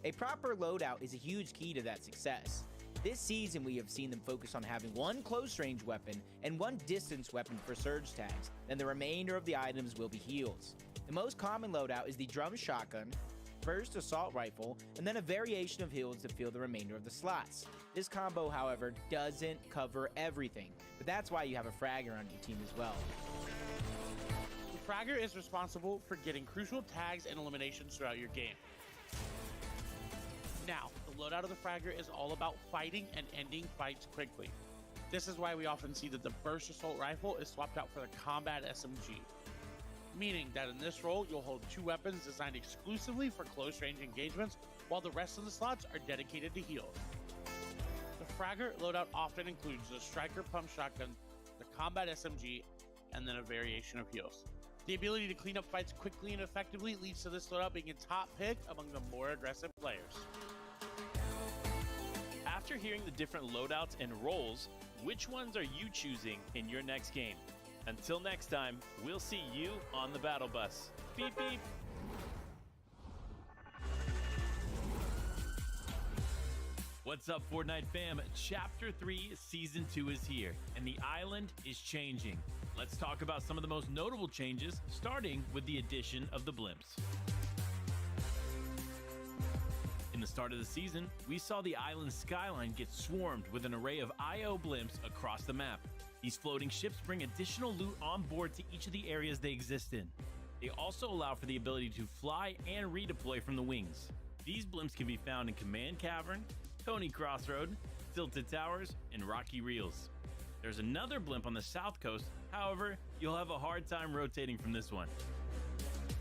A proper loadout is a huge key to that success. This season we have seen them focus on having one close range weapon and one distance weapon for surge tags, then the remainder of the items will be heals. The most common loadout is the drum shotgun, first assault rifle, and then a variation of heals to fill the remainder of the slots. This combo, however, doesn't cover everything, but that's why you have a fragger on your team as well. The fragger is responsible for getting crucial tags and eliminations throughout your game. Now, the loadout of the fragger is all about fighting and ending fights quickly. This is why we often see that the burst assault rifle is swapped out for the combat SMG. Meaning that in this role, you'll hold two weapons designed exclusively for close range engagements, while the rest of the slots are dedicated to heals. The fragger loadout often includes the striker pump shotgun, the combat SMG, and then a variation of heals. The ability to clean up fights quickly and effectively leads to this loadout being a top pick among the more aggressive players. After hearing the different loadouts and roles, which ones are you choosing in your next game? Until next time, we'll see you on the battle bus. Beep beep! What's up, Fortnite fam? Chapter 3, Season 2 is here, and the island is changing. Let's talk about some of the most notable changes, starting with the addition of the blimps. In the start of the season, we saw the island skyline get swarmed with an array of IO blimps across the map. These floating ships bring additional loot on board to each of the areas they exist in. They also allow for the ability to fly and redeploy from the wings. These blimps can be found in Command Cavern, Tony Crossroad, Tilted Towers, and Rocky Reels. There's another blimp on the south coast, however, you'll have a hard time rotating from this one.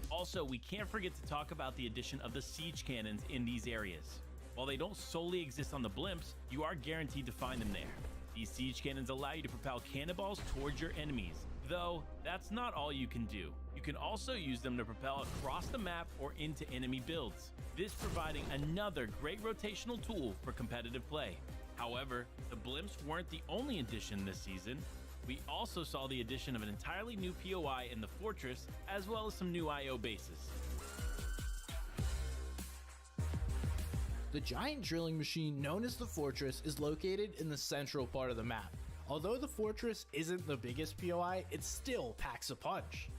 Also, we can't forget to talk about the addition of the siege cannons in these areas. While they don't solely exist on the blimps, you are guaranteed to find them there. These siege cannons allow you to propel cannonballs towards your enemies, though that's not all you can do. You can also use them to propel across the map or into enemy builds, this providing another great rotational tool for competitive play. However, the blimps weren't the only addition this season. We also saw the addition of an entirely new POI in the fortress, as well as some new IO bases. The giant drilling machine known as the Fortress is located in the central part of the map. Although the Fortress isn't the biggest POI, it still packs a punch.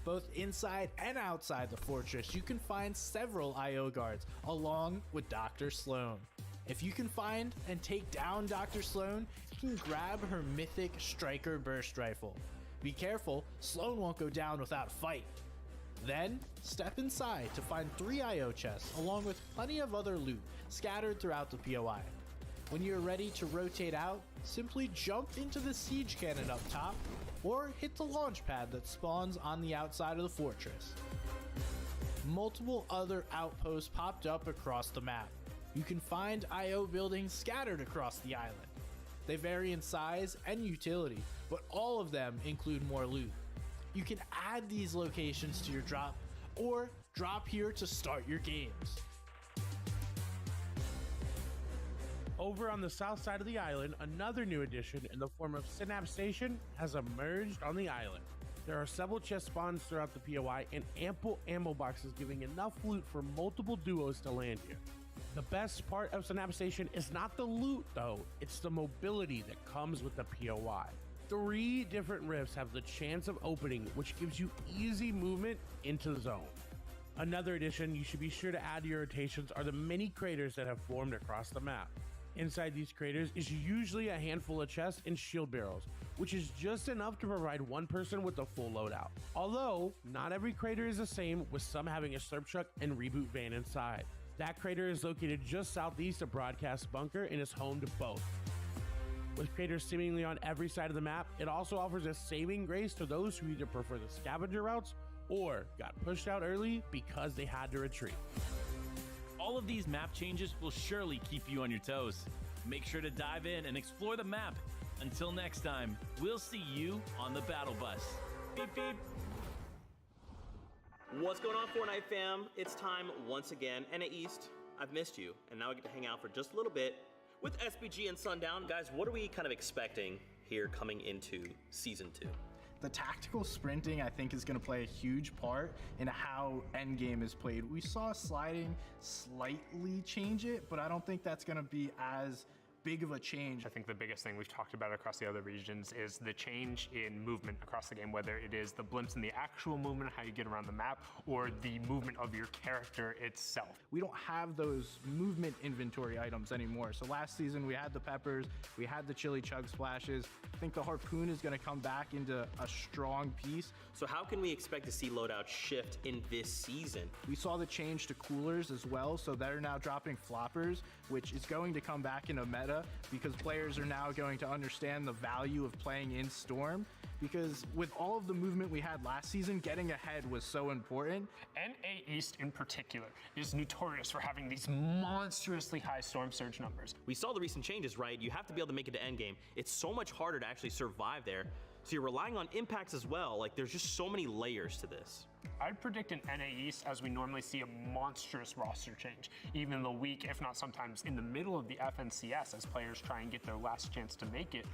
Both inside and outside the Fortress, you can find several IO guards, along with Dr. Sloan. If you can find and take down Dr. Sloan, you can grab her mythic Striker Burst Rifle. Be careful, Sloan won't go down without a fight. Then, step inside to find 3 IO chests along with plenty of other loot scattered throughout the POI. When you're ready to rotate out, simply jump into the siege cannon up top or hit the launch pad that spawns on the outside of the fortress. Multiple other outposts popped up across the map. You can find IO buildings scattered across the island. They vary in size and utility, but all of them include more loot. You can add these locations to your drop, or drop here to start your games. Over on the south side of the island, another new addition in the form of Synapse Station has emerged on the island. There are several chest spawns throughout the POI and ample ammo boxes giving enough loot for multiple duos to land here. The best part of Synapse Station is not the loot though, it's the mobility that comes with the POI. 3 different rifts have the chance of opening, which gives you easy movement into the zone. Another addition you should be sure to add to your rotations are the mini craters that have formed across the map. Inside these craters is usually a handful of chests and shield barrels, which is just enough to provide one person with a full loadout. Although, not every crater is the same, with some having a slurp truck and reboot van inside. That crater is located just southeast of Broadcast Bunker and is home to both. With craters seemingly on every side of the map, it also offers a saving grace to those who either prefer the scavenger routes or got pushed out early because they had to retreat. All of these map changes will surely keep you on your toes. Make sure to dive in and explore the map. Until next time, we'll see you on the battle bus. Beep beep. What's going on, Fortnite fam? It's time once again, and at East, I've missed you, and now I get to hang out for just a little bit with SBG and Sundown. Guys, what are we kind of expecting here coming into Season 2? The tactical sprinting, I think, is going to play a huge part in how endgame is played. We saw sliding slightly change it, but I don't think that's going to be as big of a change. I think the biggest thing we've talked about across the other regions is the change in movement across the game, whether it is the blimps and the actual movement, how you get around the map, or the movement of your character itself. We don't have those movement inventory items anymore. So last season we had the peppers, we had the chili chug splashes. I think the harpoon is going to come back into a strong piece. So how can we expect to see Loadout shift in this season? We saw the change to coolers as well, so they're now dropping floppers, which is going to come back into meta because players are now going to understand the value of playing in Storm, because with all of the movement we had last season, getting ahead was so important. NA East in particular is notorious for having these monstrously high Storm Surge numbers. We saw the recent changes, right? You have to be able to make it to endgame. It's so much harder to actually survive there. So you're relying on impacts as well. Like, there's just so many layers to this. I'd predict in NA East, as we normally see, a monstrous roster change, even in the week, if not sometimes in the middle of the FNCS, as players try and get their last chance to make it.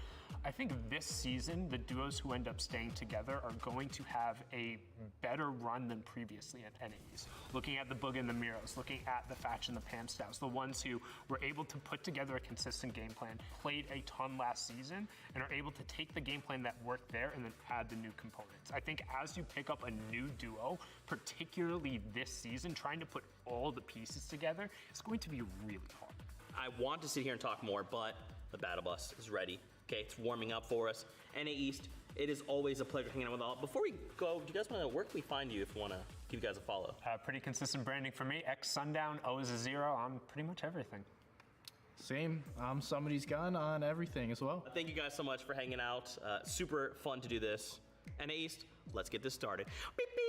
I think this season, the duos who end up staying together are going to have a better run than previously at NA East. Looking at the Boog and the Miros, looking at the Faction, the Pam Stouts, the ones who were able to put together a consistent game plan, played a ton last season, and are able to take the game plan that worked there and then add the new components. I think as you pick up a new duo, particularly this season, trying to put all the pieces together is going to be really hard. I want to sit here and talk more, but the battle bus is ready. Okay, it's warming up for us. NA East, it is always a pleasure hanging out with all. Before we go, do you guys want to, where can we find you if we want to give you guys a follow? Pretty consistent branding for me. X Sundown, O is a 0. I'm pretty much everything. Same, I'm somebody's gun on everything as well. Thank you guys so much for hanging out. Super fun to do this. NA East, let's get this started. Beep, beep.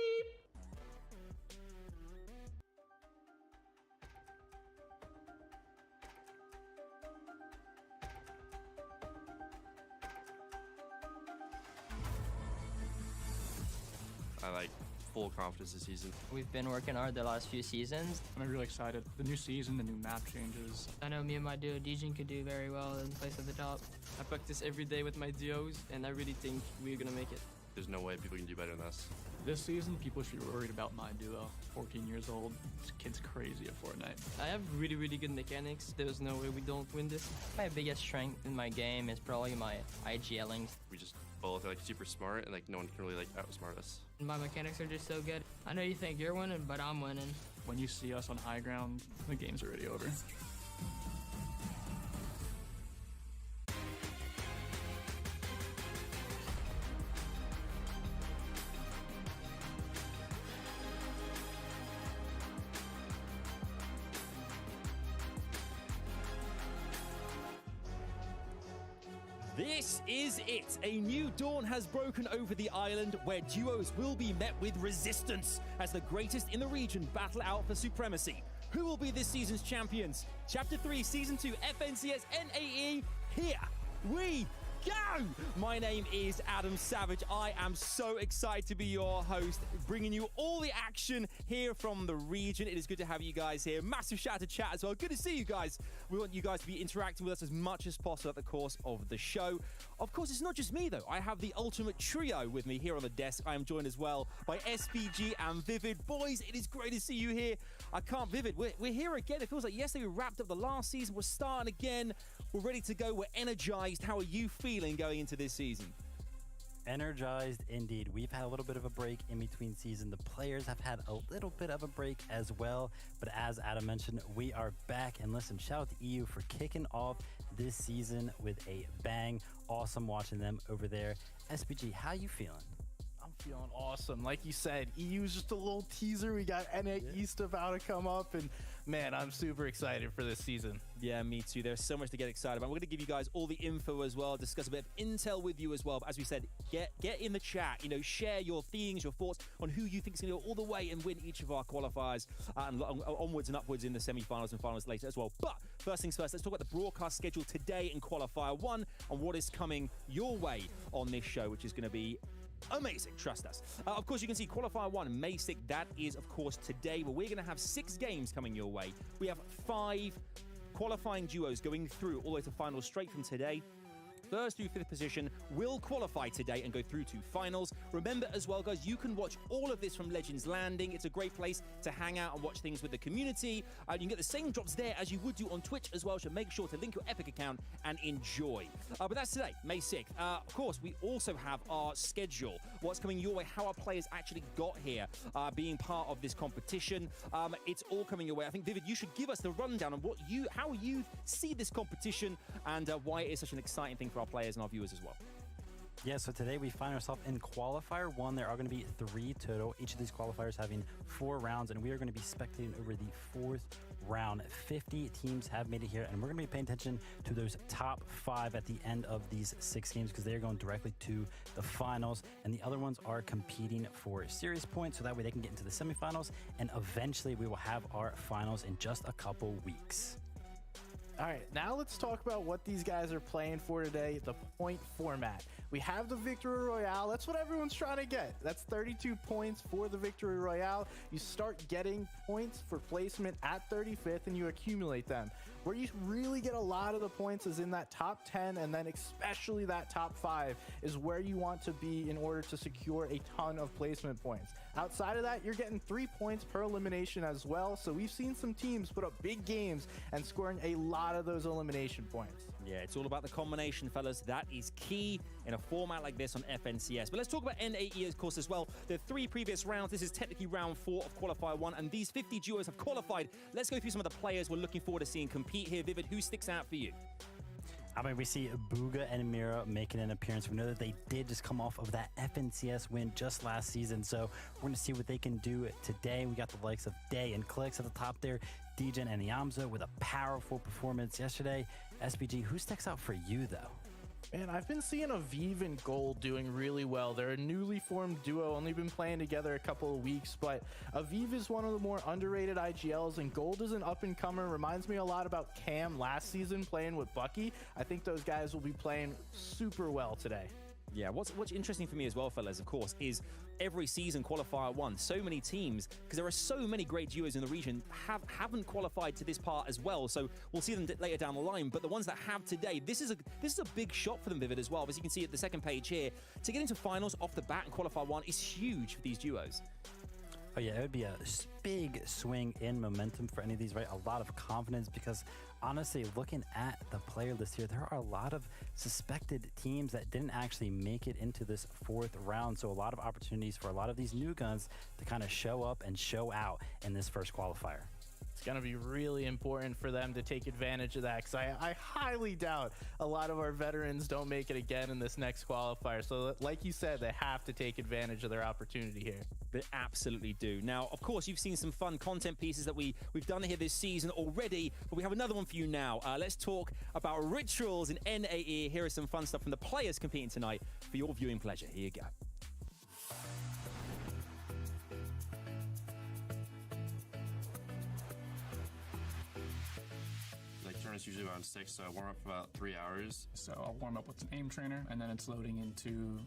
I like full confidence this season. We've been working hard the last few seasons. I'm really excited. The new season, the new map changes. I know me and my duo, Dijin, could do very well in place at the top. I practice every day with my duos, and I really think we're gonna make it. There's no way people can do better than us. This season, people should be worried about my duo. 14 years old. This kid's crazy at Fortnite. I have really, really good mechanics. There's no way we don't win this. My biggest strength in my game is probably my IGLing. We just both are like super smart, and like no one can really like outsmart us. My mechanics are just so good. I know you think you're winning, but I'm winning. When you see us on high ground, the game's already over. This is it. A new dawn has broken over the island where duos will be met with resistance as the greatest in the region battle out for supremacy. Who will be this season's champions? Chapter 3, Season 2, FNCS NAE, here we go! My name is Adam Savage. I am so excited to be your host, bringing you all the action here from the region. It is good to have you guys here. Massive shout out to chat as well. Good to see you guys. We want you guys to be interacting with us as much as possible at the course of the show. Of course, it's not just me, though. I have the ultimate trio with me here on the desk. I am joined as well by SPG and Vivid. Boys, it is great to see you here. I can't, Vivid, we're here again. It feels like yesterday we wrapped up the last season. We're starting again. We're ready to go. We're energized. How are you feeling going into this season? Energized indeed. We've had a little bit of a break in between season. The players have had a little bit of a break as well. But as Adam mentioned, we are back. And listen, shout out to EU for kicking off this season with a bang. Awesome watching them over there. SPG, how you feeling? I'm feeling awesome. Like you said, EU is just a little teaser. We got NA East about to come up, and man, I'm super excited for this season. Yeah, me too. There's so much to get excited about. We're going to give you guys all the info as well, discuss a bit of intel with you as well. But as we said, get in the chat, share your themes, your thoughts on who you think is going to go all the way and win each of our qualifiers and onwards and upwards in the semi-finals and finals later as well. But first things first, let's talk about the broadcast schedule today in Qualifier 1 and what is coming your way on this show, which is going to be amazing, trust us. Of course, you can see Qualifier 1, May 6th. That is, of course, today. But we're going to have 6 games coming your way. We have 5 qualifying duos going through all the way to finals straight from today. first through 5th position will qualify today and go through to finals. Remember as well, guys, you can watch all of this from Legends Landing. It's a great place to hang out and watch things with the community. You can get the same drops there as you would do on Twitch as well, so make sure to link your Epic account and enjoy. But that's today, May 6th. Of course, we also have our schedule, what's coming your way, how our players actually got here, being part of this competition. It's all coming your way. I think, Vivid, you should give us the rundown on how you see this competition and why it is such an exciting thing for our players and our viewers as well. Yeah, so today we find ourselves in Qualifier 1. There are going to be 3 total, each of these qualifiers having 4 rounds, and we are going to be spectating over the 4th round. 50 teams have made it here, and we're going to be paying attention to those top 5 at the end of these 6 games because they're going directly to the finals, and the other ones are competing for series points so that way they can get into the semifinals, and eventually we will have our finals in just a couple weeks. All right, now let's talk about what these guys are playing for today, the point format. We have the Victory Royale. That's what everyone's trying to get. That's 32 points for the Victory Royale. You start getting points for placement at 35th and you accumulate them. Where you really get a lot of the points is in that top 10, and then especially that top 5 is where you want to be in order to secure a ton of placement points. Outside of that, you're getting 3 points per elimination as well. So we've seen some teams put up big games and scoring a lot of those elimination points. Yeah, it's all about the combination, fellas. That is key in a format like this on FNCS. But let's talk about NAE, of course, as well. The 3 previous rounds. This is technically round 4 of Qualifier 1, and these 50 duos have qualified. Let's go through some of the players we're looking forward to seeing compete here. Vivid, who sticks out for you? I mean, we see Booga and Mira making an appearance. We know that they did just come off of that FNCS win just last season, so we're going to see what they can do today. We got the likes of Day and Clicks at the top there, Degen and Yamza with a powerful performance yesterday. SBG, who sticks out for you, though? Man, I've been seeing Aviv and Gold doing really well. They're a newly formed duo, only been playing together a couple of weeks, but Aviv is one of the more underrated IGLs, and Gold is an up-and-comer. Reminds me a lot about Cam last season playing with Bucky. I think those guys will be playing super well today. Yeah, what's interesting for me as well, fellas, of course, is every season Qualifier 1, so many teams, because there are so many great duos in the region, haven't qualified to this part as well, so we'll see them later down the line, but the ones that have today, this is a big shot for them, Vivid, as well. As you can see at the second page here, to get into finals off the bat and Qualifier 1 is huge for these duos. Oh yeah, it would be a big swing in momentum for any of these, right? A lot of confidence because honestly, looking at the player list here, there are a lot of suspected teams that didn't actually make it into this 4th round. So a lot of opportunities for a lot of these new guns to kind of show up and show out in this first qualifier. It's going to be really important for them to take advantage of that because I highly doubt a lot of our veterans don't make it again in this next qualifier. So like you said, they have to take advantage of their opportunity here. They absolutely do. Now, of course, you've seen some fun content pieces that we've done here this season already, but we have another one for you now. Let's talk about rituals in NAE. Here is some fun stuff from the players competing tonight for your viewing pleasure. Here you go. Usually around 6, so I warm up for about 3 hours. So I'll warm up with an aim trainer, and then it's loading into,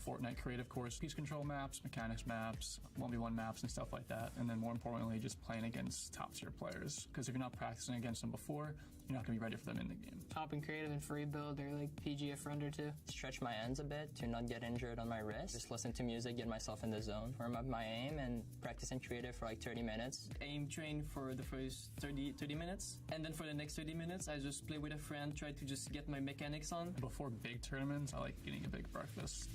Fortnite creative course, piece control maps, mechanics maps, 1v1 maps, and stuff like that. And then more importantly, just playing against top tier players. Because if you're not practicing against them before, you're not going to be ready for them in the game. Hop in creative and free build, or like PGF run or 2. Stretch my ends a bit to not get injured on my wrist. Just listen to music, get myself in the zone. Warm up my aim and practice in creative for like 30 minutes. Aim train for the first 30 minutes. And then for the next 30 minutes, I just play with a friend, try to just get my mechanics on. Before big tournaments, I like eating a big breakfast.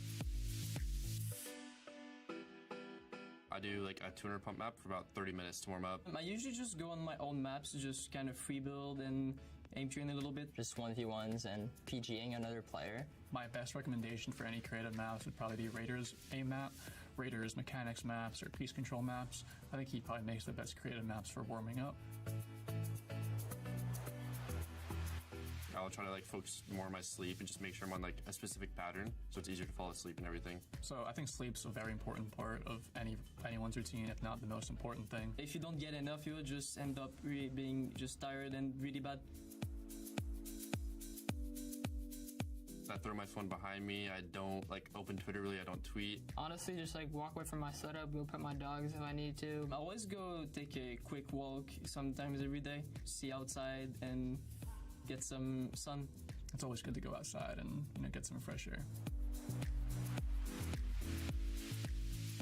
I do like a 200 pump map for about 30 minutes to warm up. I usually just go on my own maps, just kind of free build and aim train a little bit. Just 1v1s and PGing another player. My best recommendation for any creative maps would probably be Raiders aim map, Raiders mechanics maps, or piece control maps. I think he probably makes the best creative maps for warming up. I'll try to focus more on my sleep and just make sure I'm on a specific pattern so it's easier to fall asleep and everything. So I think sleep's a very important part of anyone's routine, if not the most important thing. If you don't get enough, you'll just end up really being just tired and really bad. I throw my phone behind me. I don't open Twitter really. I don't tweet. Honestly, just walk away from my setup, go pet my dogs if I need to. I always go take a quick walk sometimes every day, see outside and get some sun. it's always good to go outside and get some fresh air.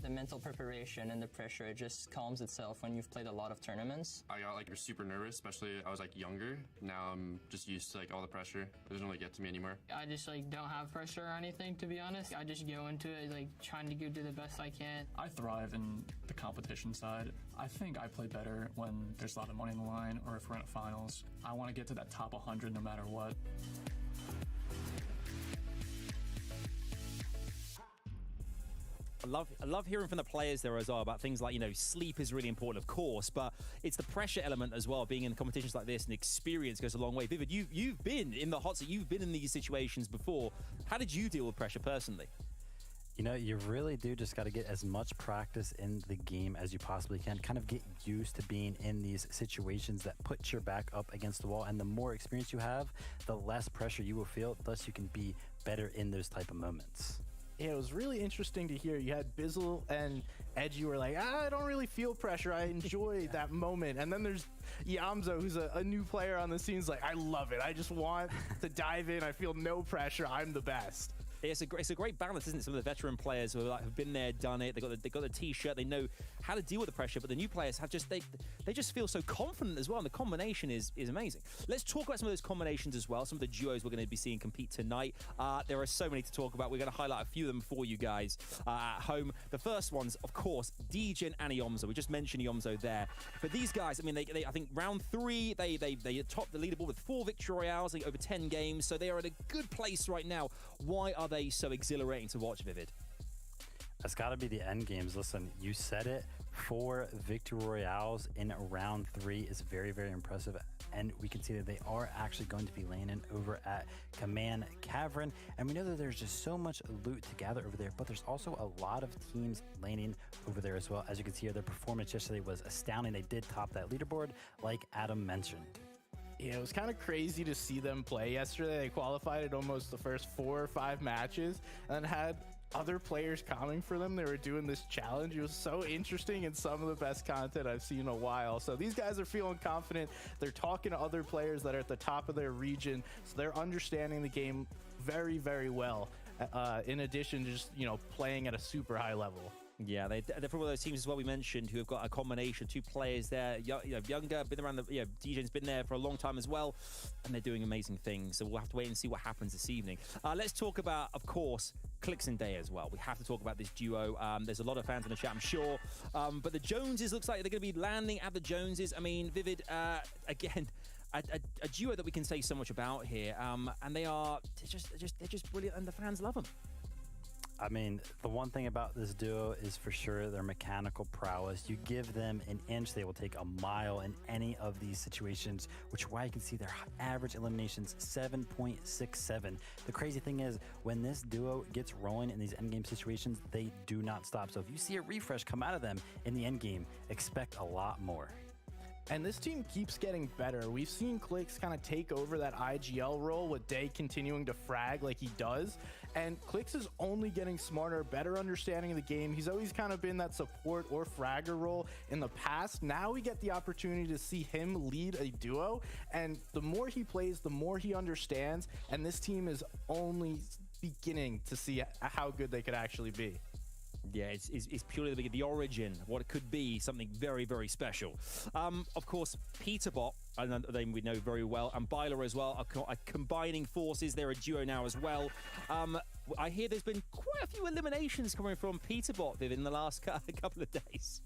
The mental preparation and the pressure, it just calms itself when you've played a lot of tournaments. I got super nervous, especially I was younger. Now I'm just used to all the pressure. It doesn't really get to me anymore. I just don't have pressure or anything, to be honest. I just go into it trying to do the best I can. I thrive in the competition side. I think I play better when there's a lot of money on the line or if we're in a finals. I want to get to that top 100 no matter what. I love hearing from the players there as well about things like, sleep is really important, of course, but it's the pressure element as well. Being in competitions like this and experience goes a long way. Vivid, you've been in the hot seat, you've been in these situations before. How did you deal with pressure personally? You really do just got to get as much practice in the game as you possibly can. Kind of get used to being in these situations that put your back up against the wall. And the more experience you have, the less pressure you will feel. Thus, you can be better in those type of moments. Yeah, it was really interesting to hear. You had Bizzle and Edgy were I don't really feel pressure. I enjoy that moment. And then there's Yamzo, who's a new player on the scene. He's I love it. I just want to dive in. I feel no pressure. I'm the best. It's a great balance, isn't it? Some of the veteran players who have been there, done it. They got the t-shirt. They know how to deal with the pressure. But the new players they just feel so confident as well. And the combination is amazing. Let's talk about some of those combinations as well. Some of the duos we're going to be seeing compete tonight. There are so many to talk about. We're going to highlight a few of them for you guys at home. The first ones, of course, Degen and Yomzo. We just mentioned Yomzo there. But these guys, I think round 3, they topped the leaderboard with 4 victory royales, over 10 games. So they are in a good place right now. Why are they so exhilarating to watch, Vivid? That's got to be the end games. Listen, you said it. 4 victory royales in round 3 is very, very impressive. And we can see that they are actually going to be landing over at Command Cavern. And we know that there's just so much loot to gather over there, but there's also a lot of teams landing over there as well. As you can see here, their performance yesterday was astounding. They did top that leaderboard, like Adam mentioned. Yeah, it was kind of crazy to see them play yesterday. They qualified at almost the first 4 or 5 matches and then had other players coming for them. They were doing this challenge. It was so interesting and some of the best content I've seen in a while. So these guys are feeling confident. They're talking to other players that are at the top of their region. So they're understanding the game very, very well. In addition to just, playing at a super high level. Yeah, they're from one of those teams as well we mentioned who have got a combination, 2 players there, younger, been around DJ's been there for a long time as well, and they're doing amazing things. So we'll have to wait and see what happens this evening. Let's talk about, of course, Clix and Day as well. We have to talk about this duo. There's a lot of fans in the chat, I'm sure. But the Joneses, looks like they're going to be landing at the Joneses. I mean, Vivid, again, a duo that we can say so much about here. And they're just brilliant, and the fans love them. I mean, the one thing about this duo is for sure their mechanical prowess. You give them an inch, they will take a mile in any of these situations, which is why you can see their average eliminations 7.67. The crazy thing is, when this duo gets rolling in these endgame situations, they do not stop. So if you see a refresh come out of them in the endgame, expect a lot more. And this team keeps getting better. We've seen Clix kind of take over that IGL role with Day continuing to frag like he does. And Clix is only getting smarter, better understanding of the game. He's always kind of been that support or fragger role in the past. Now we get the opportunity to see him lead a duo. And the more he plays, the more he understands. And this team is only beginning to see how good they could actually be. Yeah, it's purely the origin, what it could be, something very, very special. Of course, Peterbot, a name we know very well, and Byler as well are combining forces. They're a duo now as well. I hear there's been quite a few eliminations coming from Peterbot in the last couple of days.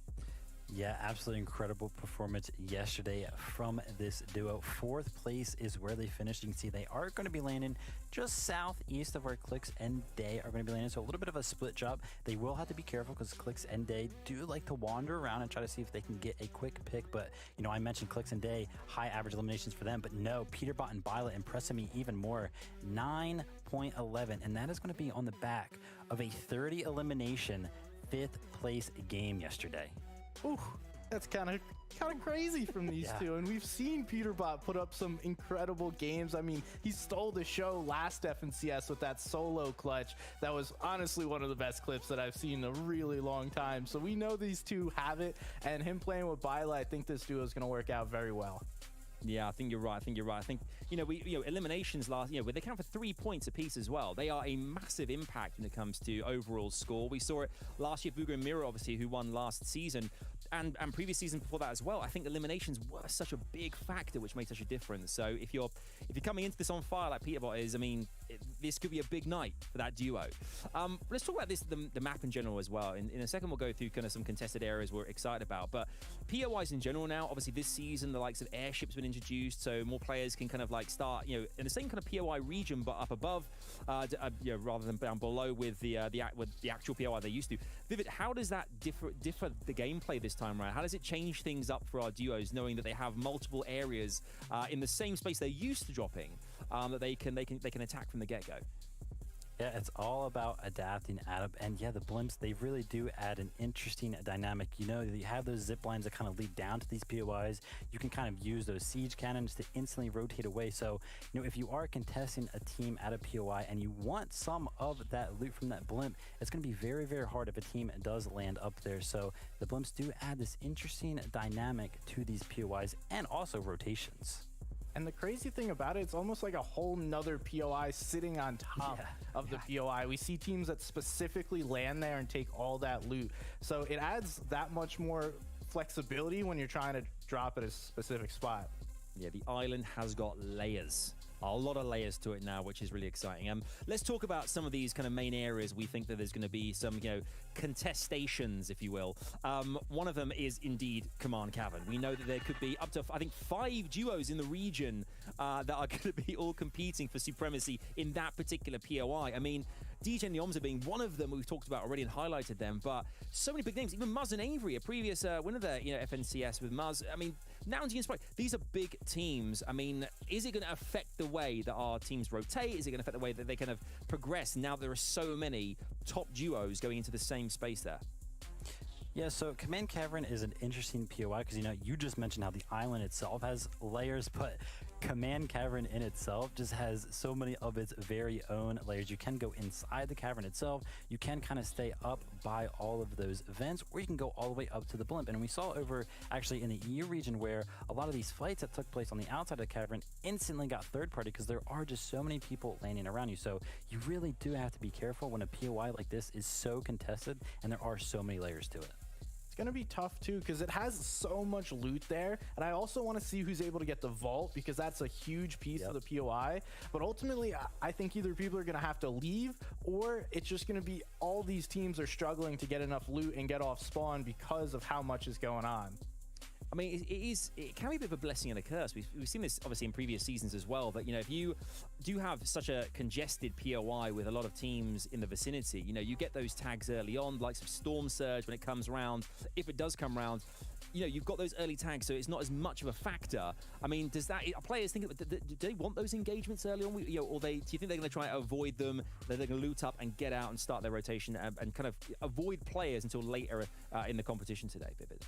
Yeah, absolutely incredible performance yesterday from this duo. 4th place is where they finished. You can see they are going to be landing just southeast of where Clix and Day are going to be landing. So a little bit of a split job. They will have to be careful because Clix and Day do like to wander around and try to see if they can get a quick pick. But, I mentioned Clix and Day, high average eliminations for them. But no, Peterbot and Bila impressing me even more. 9.11. And that is going to be on the back of a 30 elimination 5th place game yesterday. Ooh, that's kind of crazy from these two. And we've seen Peterbot put up some incredible games. I mean, he stole the show last FNCS with that solo clutch. That was honestly one of the best clips that I've seen in a really long time. So we know these two have it, and him playing with Bila, I think this duo is going to work out very well. Yeah, I think you're right. I think, eliminations last, they count for 3 points apiece as well. They are a massive impact when it comes to overall score. We saw it last year, Buga and Mira, obviously, who won last season, and previous season before that as well. I think eliminations were such a big factor, which made such a difference. So if you're coming into this on fire like Peterbot is, this could be a big night for that duo. Let's talk about the map in general as well. In a second, we'll go through kind of some contested areas we're excited about. But POIs in general now, obviously this season, the likes of airships been introduced, so more players can kind of like start, in the same kind of POI region, but up above, rather than down below with the actual POI they used to. Vivid, how does that differ the gameplay this time around? How does it change things up for our duos, knowing that they have multiple areas in the same space they're used to dropping, that they can attack from the get-go? Yeah, it's all about adapting, Adam. And yeah, the blimps, they really do add an interesting dynamic. You have those zip lines that kind of lead down to these POIs. You can kind of use those siege cannons to instantly rotate away. So, if you are contesting a team at a POI and you want some of that loot from that blimp, it's going to be very, very hard if a team does land up there. So the blimps do add this interesting dynamic to these POIs and also rotations. And the crazy thing about it, it's almost like a whole nother POI sitting on top of the POI. We see teams that specifically land there and take all that loot. So it adds that much more flexibility when you're trying to drop at a specific spot. Yeah, the island has got layers. A lot of layers to it now, which is really exciting. Let's talk about some of these kind of main areas we think that there's going to be some, contestations, if you will. One of them is indeed Command Cavern. We know that there could be up to, I think, 5 duos in the region that are going to be all competing for supremacy in that particular POI. DJ and the Omza being one of them we've talked about already and highlighted them, but so many big names, even Muzz and Avery, a previous winner there, FNCS with Muzz. Now to Sprite, these are big teams. Is it going to affect the way that our teams rotate? Is it going to affect the way that they kind of progress now there are so many top duos going into the same space there? Yeah, so Command Cavern is an interesting POI because, you just mentioned how the island itself has layers, but Command Cavern in itself just has so many of its very own layers. You can go inside the cavern itself. You can kind of stay up by all of those vents, or you can go all the way up to the blimp. And we saw over actually in the EU region where a lot of these fights that took place on the outside of the cavern instantly got third party because there are just so many people landing around you. So you really do have to be careful when a POI like this is so contested and there are so many layers to it. Going to be tough too because it has so much loot there, and I also want to see who's able to get the vault because that's a huge piece of the POI. But ultimately, I think either people are going to have to leave, or it's just going to be all these teams are struggling to get enough loot and get off spawn because of how much is going on. It can be a bit of a blessing and a curse. We've seen this obviously in previous seasons as well, that if you do have such a congested POI with a lot of teams in the vicinity, you get those tags early on, like some Storm Surge when it comes around. If it does come around, you've got those early tags, so it's not as much of a factor. Does that players think do they want those engagements early on, or do you think they're going to try to avoid them? They're going to loot up and get out and start their rotation and kind of avoid players until later in the competition today, Vivid?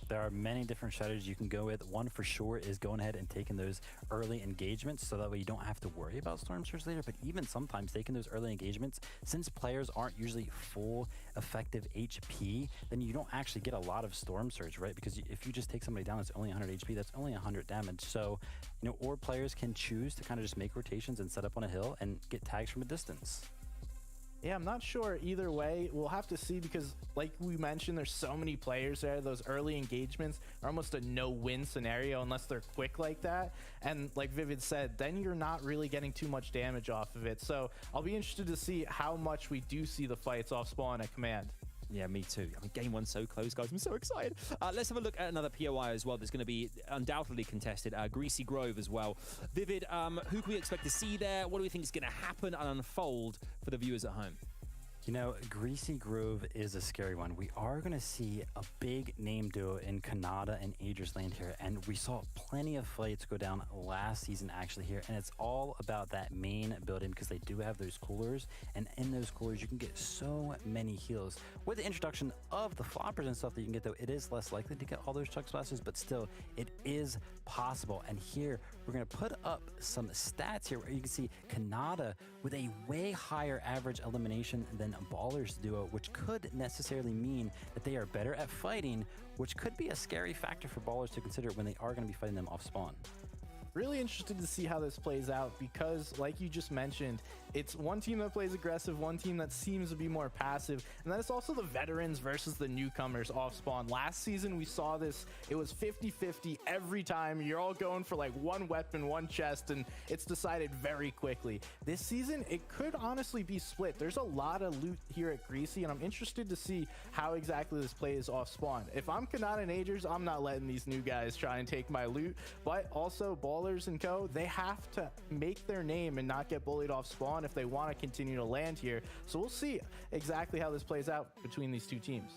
There are many different strategies you can go with. One for sure is going ahead and taking those early engagements so that way you don't have to worry about Storm Surge later. But even sometimes taking those early engagements, since players aren't usually full effective HP, then you don't actually get a lot of Storm Surge, right? Because if you just take somebody down that's only 100 HP, that's only 100 damage. So, or players can choose to kind of just make rotations and set up on a hill and get tags from a distance. Yeah, I'm not sure either way. We'll have to see because, like we mentioned, there's so many players there. Those early engagements are almost a no-win scenario unless they're quick like that. And like Vivid said, then you're not really getting too much damage off of it. So I'll be interested to see how much we do see the fights off spawn at Command. Yeah, me too. Game 1's so close, guys. I'm so excited. Let's have a look at another POI as well that's going to be undoubtedly contested. Greasy Grove as well. Vivid, who can we expect to see there? What do we think is going to happen and unfold for the viewers at home? Greasy Grove is a scary one. We are going to see a big name duo in Kanata and Aegis Land here, and we saw plenty of fights go down last season actually here, and it's all about that main building because they do have those coolers, and in those coolers you can get so many heals. With the introduction of the floppers and stuff that you can get, though, it is less likely to get all those chug splashes, but still, it is possible. And here, we're going to put up some stats here where you can see Kanata with a way higher average elimination than Ballers duo, which could necessarily mean that they are better at fighting, which could be a scary factor for Ballers to consider when they are going to be fighting them off spawn. Really interested to see how this plays out because, like you just mentioned, it's one team that plays aggressive, one team that seems to be more passive, and then it's also the veterans versus the newcomers off spawn. Last season we saw this, it was 50-50 every time. You're all going for like one weapon, one chest, and it's decided very quickly. This season it could honestly be split. There's a lot of loot here at Greasy, and I'm interested to see how exactly this plays off spawn. If I'm Kanata and Agers, I'm not letting these new guys try and take my loot, but also Ballers and co, they have to make their name and not get bullied off spawn if they want to continue to land here. So we'll see exactly how this plays out between these two teams.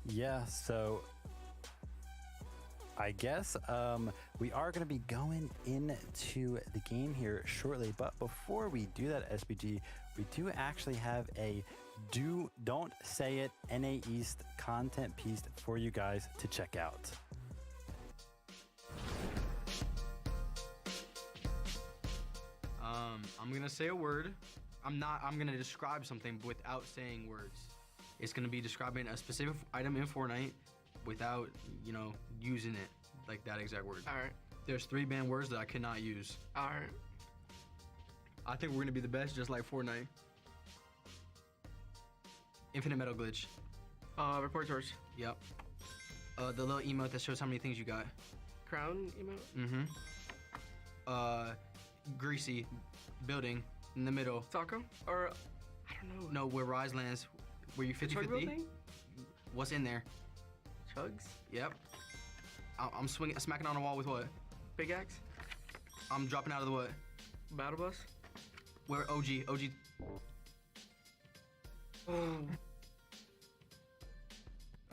Yeah, so I guess we are going to be going into the game here shortly, but before we do that, SBG, we do actually have a Don't Say It NA East content piece for you guys to check out. I'm gonna say a word. I'm gonna describe something without saying words. It's gonna be describing a specific item in Fortnite without, you know, using it like that exact word. All right. There's 3 banned words that I cannot use. All right. I think we're gonna be the best, just like Fortnite. Infinite metal glitch. Report torch. Yep. The little emote that shows how many things you got. Crown emote. Mm-hmm. Greasy building in the middle. Taco? Or I don't know. No, where Rise lands. Where you 50-50. building? What's in there? Chugs? Yep. I'm smacking on the wall with what? Big axe? I'm dropping out of the what? Battle bus? Where OG. Oh.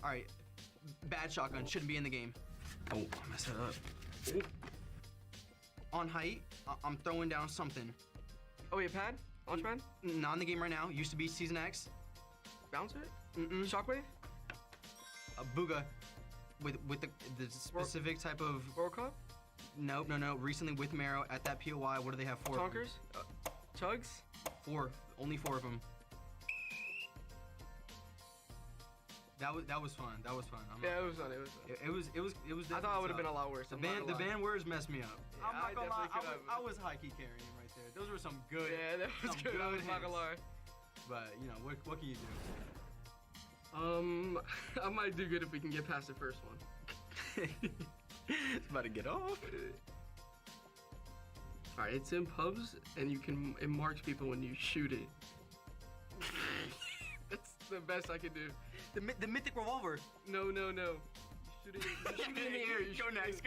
Alright. Bad shotgun. Shouldn't be in the game. Oh, I messed it up. Ooh. On height, I'm throwing down something. Oh, wait, pad? Launch pad? Not in the game right now. Used to be Season X. Bouncer? Mm-mm. Shockwave? Booga. With the specific type of... World Cup? No. Recently with Marrow at that POI, what do they have? 4 Tonkers? Chugs? 4. Only 4 of them. That was fun. That was fun. Yeah, it was fun. It was. I thought it would have been a lot worse. The band words messed me up. Yeah, I'm not gonna lie. I was high key carrying him right there. Those were some good. Yeah, that was good. I was not gonna lie. But you know what can you do? I might do good if we can get past the first one. It's about to get off. All right, it's in pubs, and it marks people when you shoot it. That's the best I could do. The mythic revolver. No. You shoot it in the air. Go next.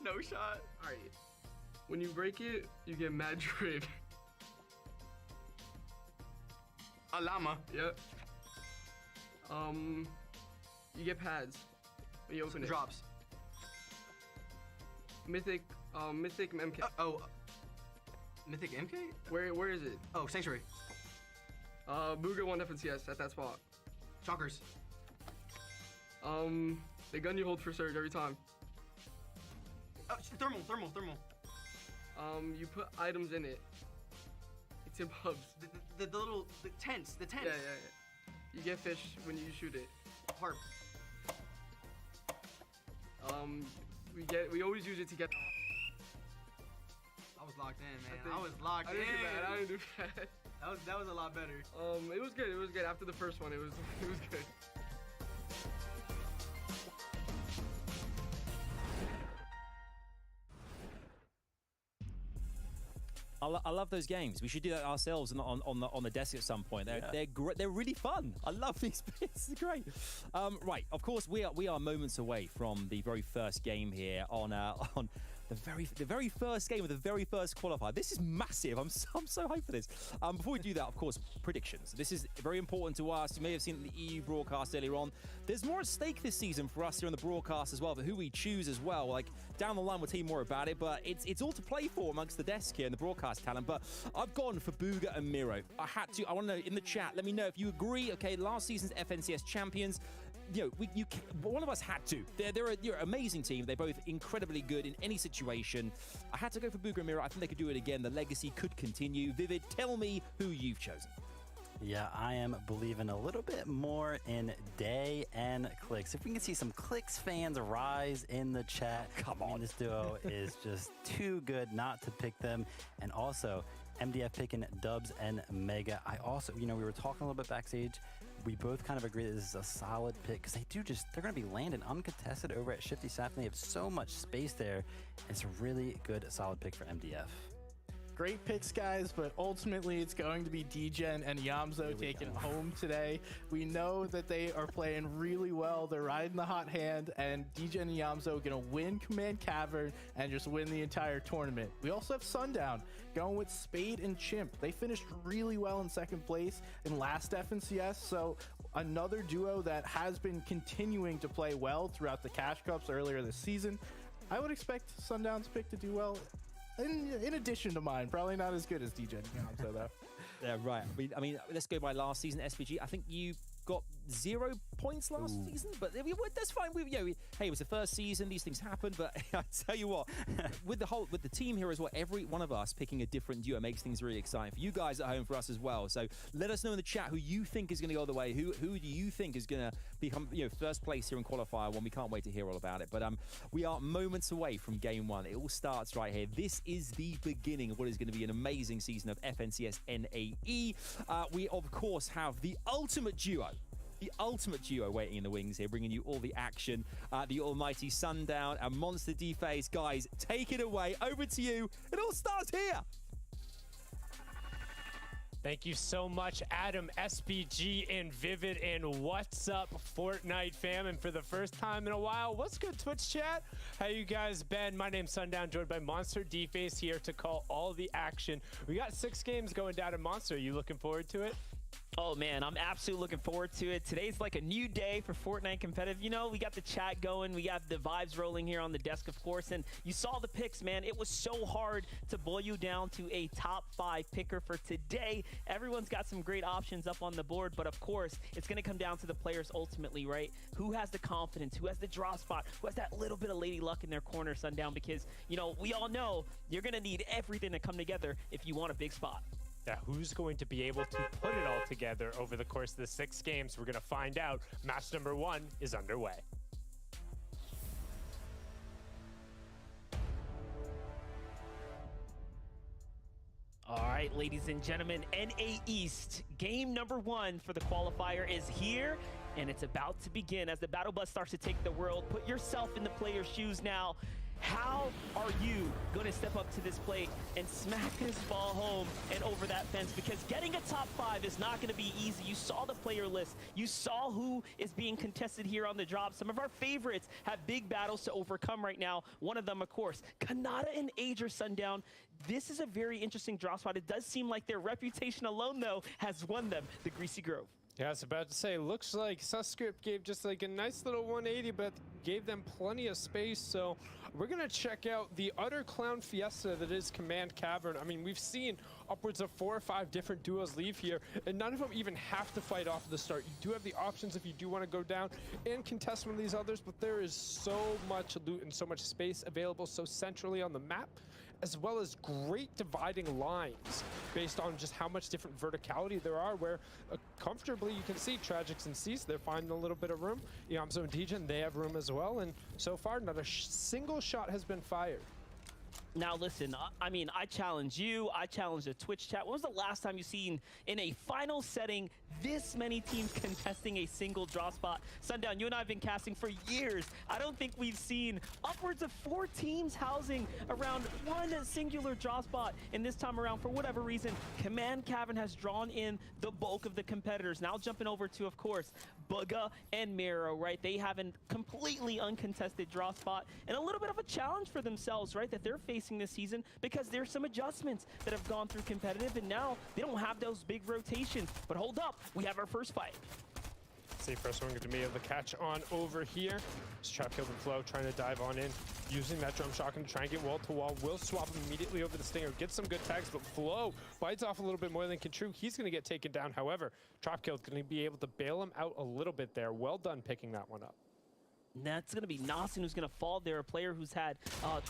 No shot. All right. When you break it, you get mad drip. A llama. Yep. You get pads when you open it. Drops. Mythic MK. Mythic MK? Where is it? Oh, Sanctuary. Booga 1 FNCS at that spot. Chonkers. The gun you hold for surge every time. Oh, thermal. You put items in it. It's in pubs. The tents. Yeah. You get fish when you shoot it. Harp. We always use it to get. I was locked in, man. I was locked in. I didn't do bad. That was a lot better. It was good. After the first one, it was good. I love those games. We should do that ourselves on the desk at some point. They're great. They're really fun. I love these bits. It's great. Right. Of course, we are moments away from the very first game here on the very first game of the very first qualifier. This is massive. I'm so hyped for this. Before we do that, of course, predictions. This is very important to us. You may have seen the EU broadcast earlier on. There's more at stake this season for us here on the broadcast as well, for who we choose as well. Like, down the line, we'll tell you more about it, but it's all to play for amongst the desk here and the broadcast talent. But I've gone for Booga and Miro. I want to know in the chat, let me know if you agree. Okay, last season's FNCS champions. one of us had to. They're an amazing team. They're both incredibly good in any situation. I had to go for Bugha Mira. I think they could do it again. The legacy could continue. Vivid, tell me who you've chosen. Yeah, I am believing a little bit more in Day and Clicks. If we can see some Clicks fans rise in the chat. Come on. This duo is just too good not to pick them. And also, MDF picking Dubs and Mega. I also, we were talking a little bit backstage. We both kind of agree that this is a solid pick because they're going to be landing uncontested over at Shifty Saf. They have so much space there. It's a really good, solid pick for MDF. Great picks, guys, but ultimately it's going to be Degen and Yamzo taking it home today. We know that they are playing really well. They're riding the hot hand, and Degen and Yamzo are going to win Command Cavern and just win the entire tournament. We also have Sundown going with Spade and Chimp. They finished really well in second place in last FNCS, so another duo that has been continuing to play well throughout the Cash Cups earlier this season. I would expect Sundown's pick to do well. In addition to mine, probably not as good as DJ Yamzo, though. Yeah, right. I mean, let's go by last season SPG. I think you got 0 points last season, but that's fine. Hey, it was the first season; these things happen. But I tell you what, with the team here as well, every one of us picking a different duo makes things really exciting for you guys at home, for us as well. So let us know in the chat who you think is going to go the way. Who do you think is going to become first place here in Qualifier 1? We can't wait to hear all about it. But we are moments away from game 1. It all starts right here. This is the beginning of what is going to be an amazing season of FNCS NAE. We of course have the ultimate duo. The ultimate duo waiting in the wings here, bringing you all the action. The almighty Sundown and Monster D-Face. Guys, take it away. Over to you. It all starts here. Thank you so much, Adam, SPG, and Vivid, and what's up, Fortnite fam? And for the first time in a while, what's good, Twitch chat? How you guys been? My name's Sundown, joined by Monster D-Face here to call all the action. We got 6 games going down in Monster. Are you looking forward to it? Oh man, I'm absolutely looking forward to it. Today's like a new day for Fortnite competitive. We got the chat going, we got the vibes rolling here on the desk, of course, and you saw the picks, man. It was so hard to boil you down to a top 5 picker for today. Everyone's got some great options up on the board, but of course, it's gonna come down to the players ultimately, right? Who has the confidence, who has the draw spot, who has that little bit of lady luck in their corner, Sundown, because, we all know you're gonna need everything to come together if you want a big spot. Yeah, who's going to be able to put it all together over the course of the 6 games? We're going to find out. Match number 1 is underway. All right, ladies and gentlemen, NA East, game number 1 for the qualifier is here, and it's about to begin as the battle bus starts to take the world. Put yourself in the player's shoes now. How are you going to step up to this plate and smack this ball home and over that fence? Because getting a top 5 is not going to be easy. You saw the player list. You saw who is being contested here on the drop. Some of our favorites have big battles to overcome right now. One of them, of course, Kanata and Ager Sundown. This is a very interesting drop spot. It does seem like their reputation alone, though, has won them the Greasy Grove. Yeah, I was about to say, looks like Suscript gave just like a nice little 180, but gave them plenty of space. So we're going to check out the utter clown fiesta that is Command Cavern. I mean, we've seen upwards of 4 or 5 different duos leave here, and none of them even have to fight off at the start. You do have the options if you do want to go down and contest one of these others, but there is so much loot and so much space available so centrally on the map, as well as great dividing lines based on just how much different verticality there are, where comfortably you can see Tragics and Cease, they're finding a little bit of room. Yamzo and Degen, they have room as well, and so far not a single shot has been fired. Now listen, I mean, I challenge you, I challenge the Twitch chat. When was the last time you seen in a final setting this many teams contesting a single draw spot? Sundown, you and I have been casting for years. I don't think we've seen upwards of 4 teams housing around one singular draw spot. And this time around, for whatever reason, Command Cavern has drawn in the bulk of the competitors. Now jumping over to, of course, Bugha and Miro, right? They have a completely uncontested draw spot and a little bit of a challenge for themselves, right? That they're facing this season because there's some adjustments that have gone through competitive, and now they don't have those big rotations. But hold up, we have our first fight. first one going to be able to catch on over here. Just trap killed and Flow trying to dive on in, using that drum shotgun to try and get wall to wall. Will swap immediately over the Stinger, get some good tags, but Flow bites off a little bit more than can chew. He's going to get taken down. However, trap killed going to be able to bail him out a little bit there. Well done picking that one up. That's going to be Nasen who's going to fall there, a player who's had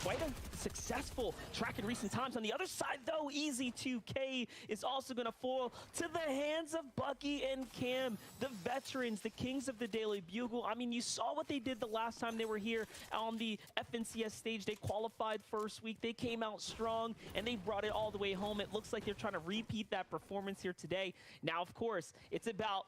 quite a successful track in recent times. On the other side, though, Easy2K is also going to fall to the hands of Bucky and Cam, the veterans, the kings of the Daily Bugle. I mean, you saw what they did the last time they were here on the FNCS stage. They qualified first week. They came out strong, and they brought it all the way home. It looks like they're trying to repeat that performance here today. Now, of course, it's about,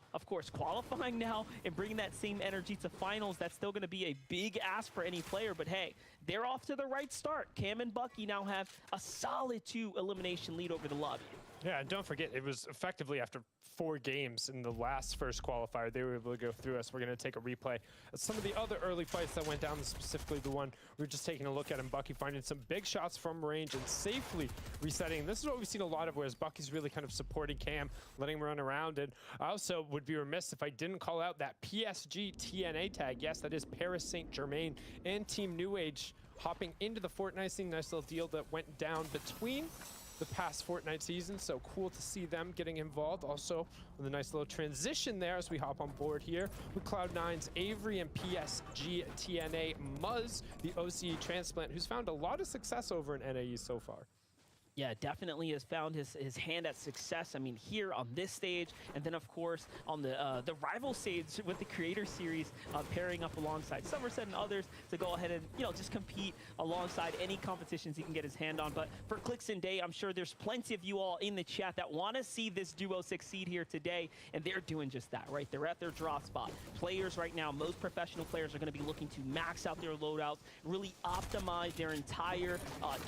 qualifying now and bringing that same energy to finals. That's still going to be a big ask for any player, but hey, they're off to the right start. Cam and Bucky now have a solid 2 elimination lead over the lobby. Yeah, and don't forget, it was effectively after 4 games in the first qualifier, they were able to go through us. We're going to take a replay of some of the other early fights that went down, specifically the one we were just taking a look at, and Bucky finding some big shots from range and safely resetting. And this is what we've seen a lot of, whereas Bucky's really kind of supporting Cam, letting him run around. And I also would be remiss if I didn't call out that PSG TNA tag. Yes, that is Paris Saint-Germain and Team New Age hopping into the Fortnite scene. Nice little deal that went down between the past Fortnite season, so cool to see them getting involved. Also with a nice little transition there as we hop on board here with Cloud9's Avery and PSG TNA Muzz, the OCE transplant, who's found a lot of success over in NAE so far. Yeah, definitely has found his hand at success. I mean, here on this stage, and then of course on the rival stage with the Creator Series, pairing up alongside Somerset and others to go ahead and just compete alongside any competitions he can get his hand on. But for Clicks and Day, I'm sure there's plenty of you all in the chat that want to see this duo succeed here today, and they're doing just that, right? They're at their drop spot. Players right now, most professional players are going to be looking to max out their loadouts, really optimize their entire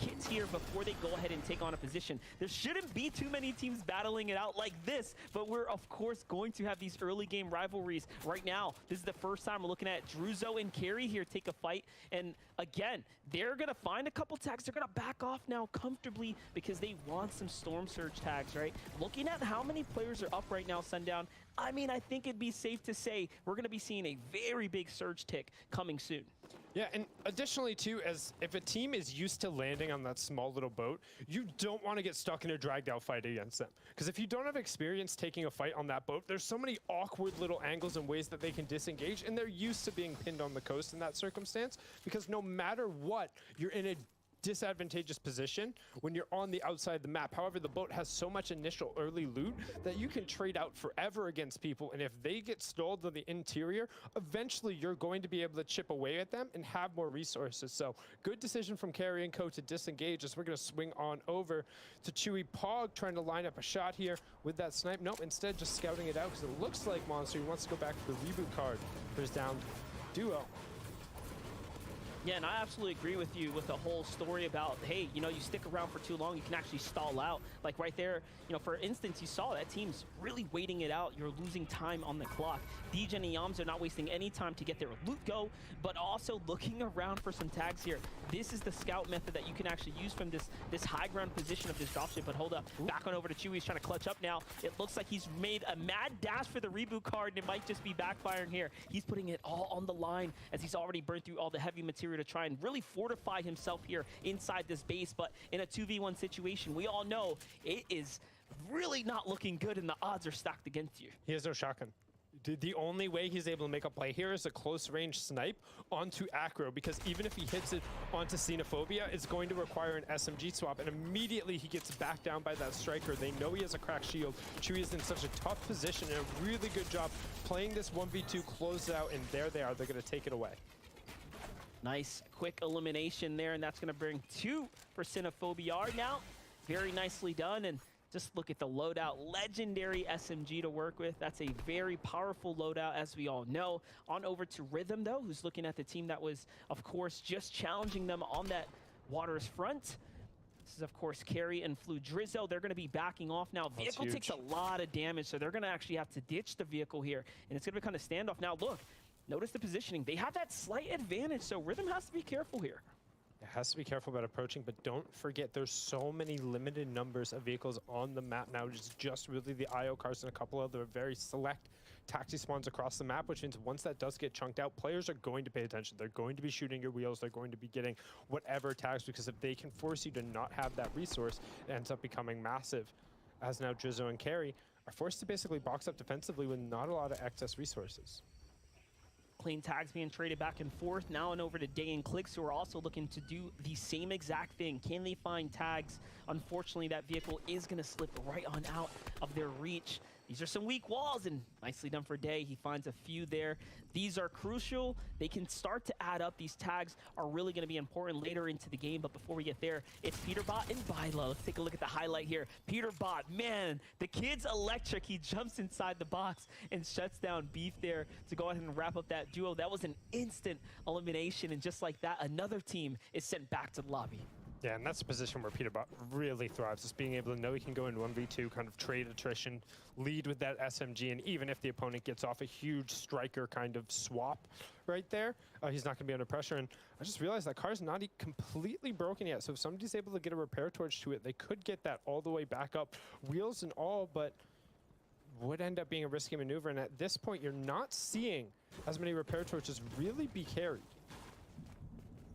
kits here before they go ahead and take on a position. There shouldn't be too many teams battling it out like this, but we're of course going to have these early game rivalries. Right now, this is the first time we're looking at Druzo and Carry here take a fight, and again, they're gonna find a couple tags. They're gonna back off now comfortably because they want some Storm Surge tags, right? Looking at how many players are up right now, Sundown, I mean, I think it'd be safe to say we're gonna be seeing a very big surge tick coming soon. Yeah, and additionally too, as if a team is used to landing on that small little boat, you don't want to get stuck in a dragged out fight against them. Because if you don't have experience taking a fight on that boat, there's so many awkward little angles and ways that they can disengage, and they're used to being pinned on the coast in that circumstance, because no matter what, you're in a disadvantageous position when you're on the outside of the map. However, the boat has so much initial early loot that you can trade out forever against people, and if they get stalled on the interior, eventually you're going to be able to chip away at them and have more resources. So good decision from Carry and Co to disengage as we're going to swing on over to Chewy Pog, trying to line up a shot here with that snipe. Nope, instead just scouting it out because it looks like Monster wants to go back to the reboot card for his downed duo. Yeah, and I absolutely agree with you with the whole story about, hey, you stick around for too long, you can actually stall out. Like right there, for instance, you saw that team's really waiting it out. You're losing time on the clock. DJ and Yams are not wasting any time to get their loot go, but also looking around for some tags here. This is the scout method that you can actually use from this high ground position of this dropship. But hold up, back on over to Chewy. He's trying to clutch up now. It looks like he's made a mad dash for the reboot card, and it might just be backfiring here. He's putting it all on the line as he's already burned through all the heavy material to try and really fortify himself here inside this base. But in a 2v1 situation, we all know it is really not looking good, and the odds are stacked against you. He has no shotgun. The only way he's able to make a play here is a close range snipe onto Acro, because even if he hits it onto Xenophobia, it's going to require an SMG swap, and immediately he gets backed down by that striker. They know he has a cracked shield. Chewy is in such a tough position, and a really good job playing this 1v2 closeout, and there they are. They're going to take it away. Nice quick elimination there, and that's going to bring 2 for Xenophobia now. Very nicely done, and just look at the loadout. Legendary SMG to work with. That's a very powerful loadout, as we all know. On over to Rhythm, though, who's looking at the team that was, of course, just challenging them on that Waters front. This is, of course, Carry and Flu Drizzo. They're going to be backing off now. Vehicle takes a lot of damage, so they're going to actually have to ditch the vehicle here, and it's going to be kind of standoff. Now, look. Notice the positioning. They have that slight advantage, so Rhythm has to be careful here. It has to be careful about approaching, but don't forget there's so many limited numbers of vehicles on the map now. It's just really the IO cars and a couple other very select taxi spawns across the map, which means once that does get chunked out, players are going to pay attention. They're going to be shooting your wheels. They're going to be getting whatever tags, because if they can force you to not have that resource, it ends up becoming massive. As now Drizzo and Carry are forced to basically box up defensively with not a lot of excess resources. Clean tags being traded back and forth. Now and over to Day and Clicks, who are also looking to do the same exact thing. Can they find tags? Unfortunately, that vehicle is going to slip right on out of their reach. These are some weak walls, and nicely done for Day. He finds a few there. These are crucial. They can start to add up. These tags are really going to be important later into the game, but before we get there, it's Peterbot and Vila. Let's take a look at the highlight here. Peterbot, man, the kid's electric. He jumps inside the box and shuts down Beef there to go ahead and wrap up that duo. That was an instant elimination, and just like that, another team is sent back to the lobby. Yeah, and that's a position where Peterbot really thrives, just being able to know he can go into 1v2, kind of trade attrition, lead with that SMG, and even if the opponent gets off a huge striker kind of swap right there, he's not going to be under pressure. And I just realized that car's not completely broken yet, so if somebody's able to get a repair torch to it, they could get that all the way back up, wheels and all, but would end up being a risky maneuver. And at this point, you're not seeing as many repair torches really be carried.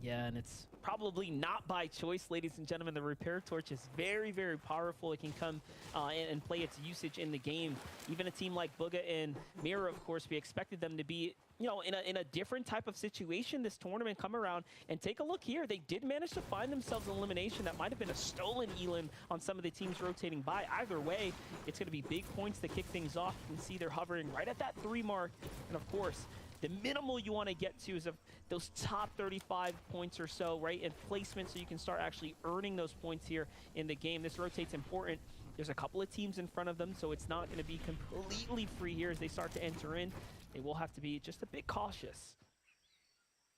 Yeah, and it's probably not by choice, ladies and gentlemen. The repair torch is very, very powerful. It can come and play its usage in the game. Even a team like Booga and Mira, of course, we expected them to be, you know, in a different type of situation this tournament come around. And take a look here. They did manage to find themselves an elimination. That might have been a stolen elim on some of the teams rotating by. Either way, it's going to be big points to kick things off. You can see they're hovering right at that 3 mark. And of course, the minimal you want to get to is of those top 35 points or so, right? And placement, so you can start actually earning those points here in the game. This rotate's important. There's a couple of teams in front of them, so it's not going to be completely free here as they start to enter in. They will have to be just a bit cautious.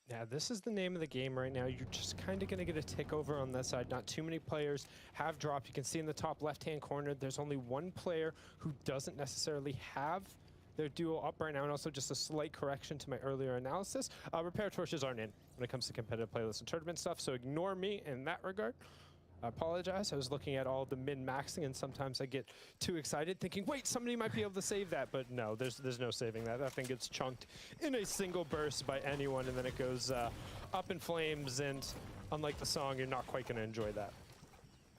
Yeah, this is the name of the game right now. You're just kind of going to get a tick over on that side. Not too many players have dropped. You can see in the top left-hand corner, there's only one player who doesn't necessarily have their duo up right now, and also just a slight correction to my earlier analysis. Repair torches aren't in when it comes to competitive playlists and tournament stuff, so ignore me in that regard. I apologize. I was looking at all the min-maxing, and sometimes I get too excited thinking, wait, somebody might be able to save that, but no, there's no saving that. That thing gets chunked in a single burst by anyone, and then it goes up in flames, and unlike the song, you're not quite going to enjoy that.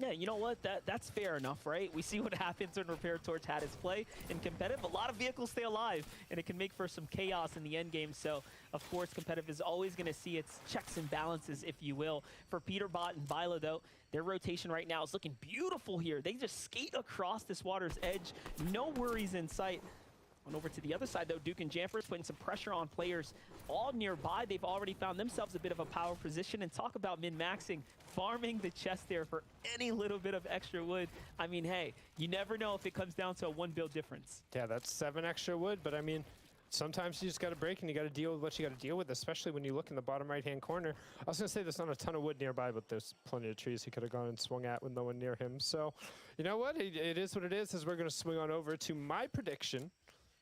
Yeah, you know what? That's fair enough, right? We see what happens when Repair Torch had its play in competitive. A lot of vehicles stay alive, and it can make for some chaos in the end game. So, of course, competitive is always going to see its checks and balances, if you will. For Peterbot and Vila, though, their rotation right now is looking beautiful here. They just skate across this water's edge. No worries in sight. On over to the other side, though, Duke and Jamfers putting some pressure on players all nearby. They've already found themselves a bit of a power position. And talk about min-maxing, farming the chest there for any little bit of extra wood. I mean, hey, you never know if it comes down to a 1 build difference. Yeah, that's 7 extra wood, but I mean, sometimes you just got to break and you got to deal with what you got to deal with, especially when you look in the bottom right-hand corner. I was going to say there's not a ton of wood nearby, but there's plenty of trees he could have gone and swung at with no one near him. So, you know what? It is what it is, as we're going to swing on over to my prediction.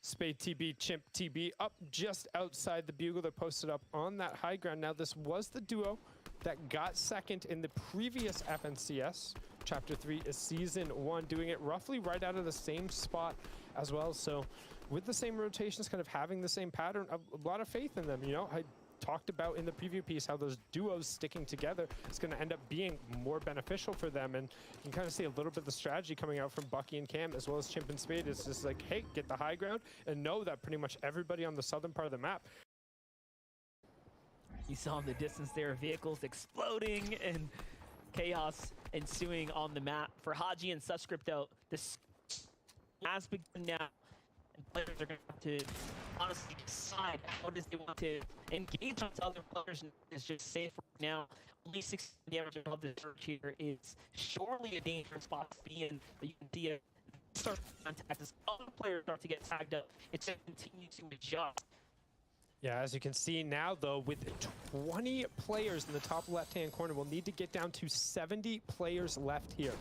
Spade TB, Chimp TB, up just outside the Bugle. They're posted up on that high ground. Now, this was the duo that got second in the previous FNCS. Chapter 3 is Season 1, doing it roughly right out of the same spot as well. So with the same rotations, kind of having the same pattern, a lot of faith in them. You know, I talked about in the preview piece how those duos sticking together is going to end up being more beneficial for them, and you can kind of see a little bit of the strategy coming out from Bucky and Cam as well as Chimp and Spade. It's just like, hey, get the high ground and know that pretty much everybody on the southern part of the map. You saw in the distance there, vehicles exploding and chaos ensuing on the map. For Haji and Subscript, though, this has begun now. And players are going to have to honestly decide how it is they want to engage onto other players. It's just safe right now. Only 60 damage above the search here is surely a dangerous spot to be in. But you can see it start to contact as other players start to get tagged up. It's going to continue to adjust. Yeah, as you can see now, though, with 20 players in the top left-hand corner, we'll need to get down to 70 players left here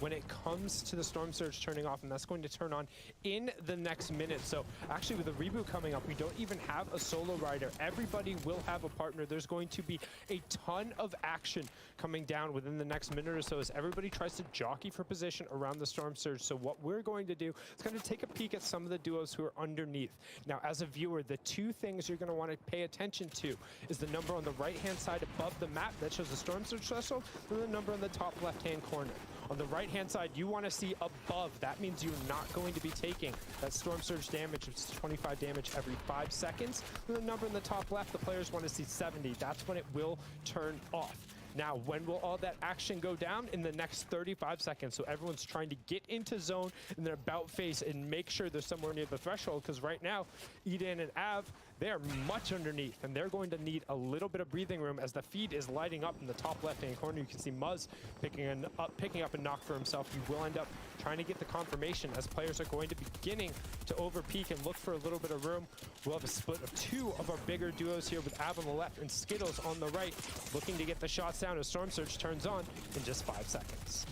when it comes to the Storm Surge turning off, and that's going to turn on in the next minute. So actually with the reboot coming up, we don't even have a solo rider. Everybody will have a partner. There's going to be a ton of action coming down within the next minute or so as everybody tries to jockey for position around the Storm Surge. So what we're going to do is kind of take a peek at some of the duos who are underneath. Now, as a viewer, the two things you're going to want to pay attention to is the number on the right-hand side above the map that shows the Storm Surge threshold, and the number on the top left-hand corner. On the right-hand side, you want to see above. That means you're not going to be taking that Storm Surge damage. It's 25 damage every 5 seconds. And the number in the top left, the players want to see 70. That's when it will turn off. Now, when will all that action go down? In the next 35 seconds. So everyone's trying to get into zone in their about phase and make sure they're somewhere near the threshold, because right now, Eden and Av, they are much underneath, and they're going to need a little bit of breathing room as the feed is lighting up in the top left-hand corner. You can see Muzz picking up a knock for himself. He will end up trying to get the confirmation as players are going to be beginning to over-peak and look for a little bit of room. We'll have a split of two of our bigger duos here with Av on the left and Skittles on the right, looking to get the shots down as Storm Surge turns on in just 5 seconds.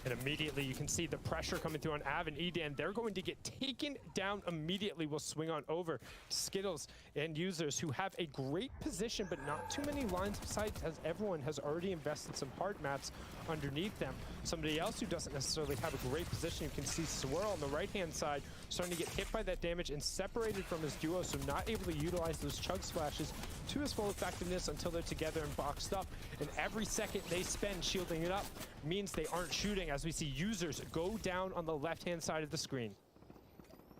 And immediately you can see the pressure coming through on Av and Edan. They're going to get taken down immediately. We'll swing on over Skittles and users who have a great position, but not too many lines of sight as everyone has already invested some hard mats underneath them. Somebody else who doesn't necessarily have a great position, you can see Swirl on the right-hand side starting to get hit by that damage and separated from his duo, so not able to utilize those chug splashes to his full effectiveness until they're together and boxed up. And every second they spend shielding it up means they aren't shooting, as we see users go down on the left-hand side of the screen.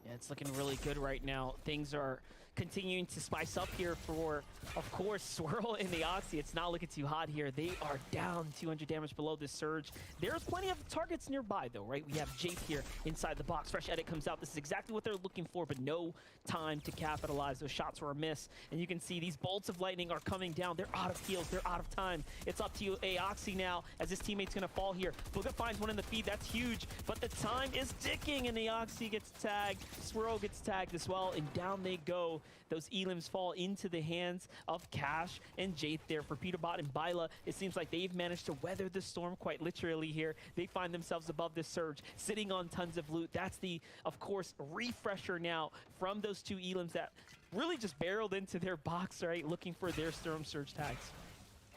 Yeah, it's looking really good right now. Things are continuing to spice up here for, of course, Swirl and the Oxy. It's not looking too hot here. They are down 200 damage below this surge. There's plenty of targets nearby, though, right? We have Jake here inside the box. Fresh Edit comes out. This is exactly what they're looking for, but no time to capitalize. Those shots were a miss. And you can see these bolts of lightning are coming down. They're out of heals. They're out of time. It's up to Aoxy now as his teammate's going to fall here. Booga finds one in the feed. That's huge, but the time is ticking, and Aoxy gets tagged. Swirl gets tagged as well, and down they go. Those elims fall into the hands of Cash and Jade there. For Peterbot and Byla, it seems like they've managed to weather the storm quite literally here. They find themselves above this surge, sitting on tons of loot. That's the, of course, refresher now from those two elims that really just barreled into their box, right, looking for their Storm Surge tags.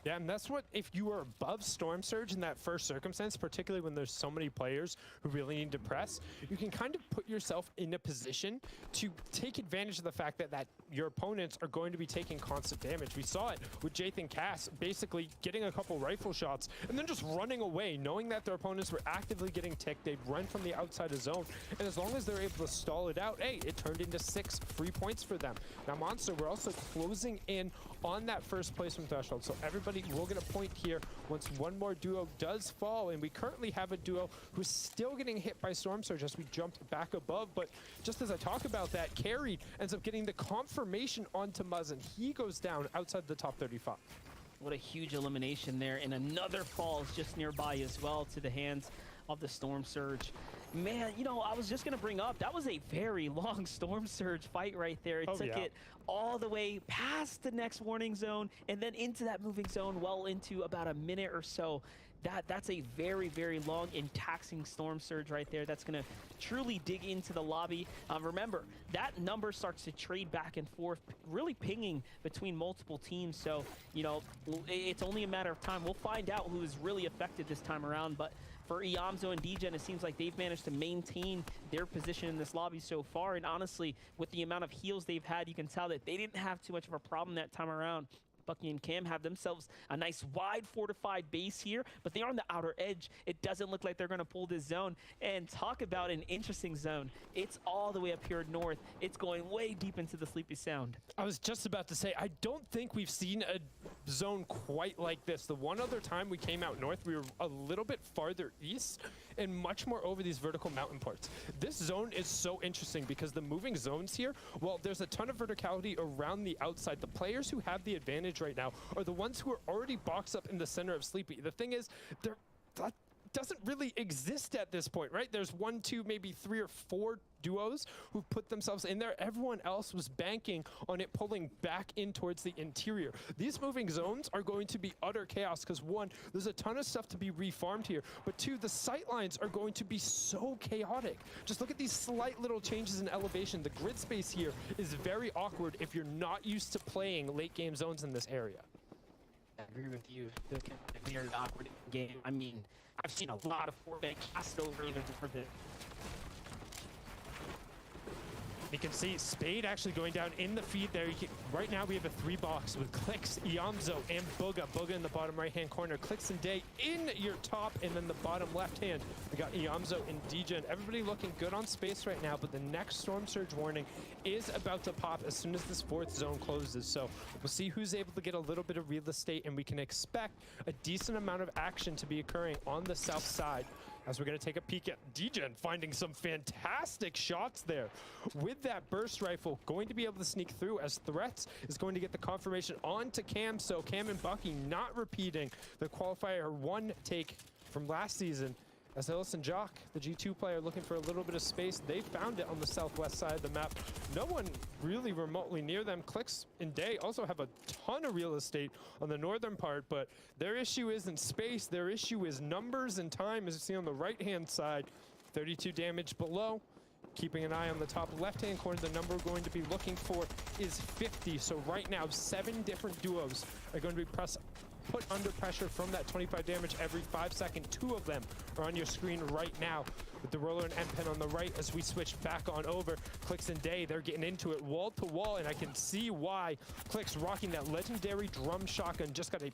Yeah, and that's what, if you are above Storm Surge in that first circumstance, particularly when there's so many players who really need to press, you can kind of put yourself in a position to take advantage of the fact that your opponents are going to be taking constant damage. We saw it with Jathan Cass basically getting a couple rifle shots and then just running away, knowing that their opponents were actively getting ticked. They'd run from the outside of zone, and as long as they're able to stall it out, hey, it turned into 6 free points for them. Now, Monster, we're also closing in on that first placement threshold, so everybody will get a point here once one more duo does fall, and we currently have a duo who's still getting hit by Storm Surge as we jumped back above. But just as I talk about that, Carry ends up getting the confirmation onto Muzz, and he goes down outside the top 35. What a huge elimination there, and another falls just nearby as well to the hands of the Storm Surge. Man, you know, I was just going to bring up, that was a very long Storm Surge fight right there. It took it all the way past the next warning zone and then into that moving zone, well into about a minute or so. That's a very, very long and taxing Storm Surge right there. That's going to truly dig into the lobby. Remember, that number starts to trade back and forth, really pinging between multiple teams. So, you know, it's only a matter of time. We'll find out who is really affected this time around. But for Iamzo and Degen, it seems like they've managed to maintain their position in this lobby so far. And honestly, with the amount of heals they've had, you can tell that they didn't have too much of a problem that time around. Bucky and Cam have themselves a nice wide fortified base here, but they are on the outer edge. It doesn't look like they're going to pull this zone. And talk about an interesting zone. It's all the way up here north. It's going way deep into the Sleepy Sound. I was just about to say, I don't think we've seen a zone quite like this. The one other time we came out north, we were a little bit farther east and much more over these vertical mountain parts. This zone is so interesting because the moving zones here, well, there's a ton of verticality around the outside. The players who have the advantage right now are the ones who are already boxed up in the center of Sleepy. The thing is, they're doesn't really exist at this point, right? There's 1, 2, maybe 3 or 4 duos who put themselves in there. Everyone else was banking on it pulling back in towards the interior. These moving zones are going to be utter chaos because 1, there's a ton of stuff to be refarmed here, but 2, the sight lines are going to be so chaotic. Just look at these slight little changes in elevation. The grid space here is very awkward if you're not used to playing late game zones in this area. I agree with you. It's a very awkward game. I mean, I've seen a lot of Fortnite cast over even for the. You can see Spade actually going down in the feed there. Right now we have a 3-box with Clicks, Iamzo, and Booga. Booga in the bottom right-hand corner. Clicks and Day in your top, and then the bottom left-hand. We got Iamzo and Degen. Everybody looking good on space right now, but the next Storm Surge warning is about to pop as soon as this 4th zone closes. So we'll see who's able to get a little bit of real estate, and we can expect a decent amount of action to be occurring on the south side. As we're going to take a peek at Degen finding some fantastic shots there. With that burst rifle, going to be able to sneak through as Threats is going to get the confirmation onto Cam. So Cam and Bucky not repeating the Qualifier 1 take from last season. As Ellis and Jock, the G2 player, looking for a little bit of space. They found it on the southwest side of the map. No one really remotely near them. Clicks and Day also have a ton of real estate on the northern part, but their issue isn't space. Their issue is numbers and time, as you see on the right-hand side. 32 damage below. Keeping an eye on the top left-hand corner, the number we're going to be looking for is 50. So right now, 7 different duos are going to be put under pressure from that 25 damage every 5 seconds. 2 of them are on your screen right now with the Roller and M-Pen on the right. As we switch back on over, Clicks and Day, they're getting into it wall to wall, and I can see why Clicks rocking that legendary drum shotgun just got a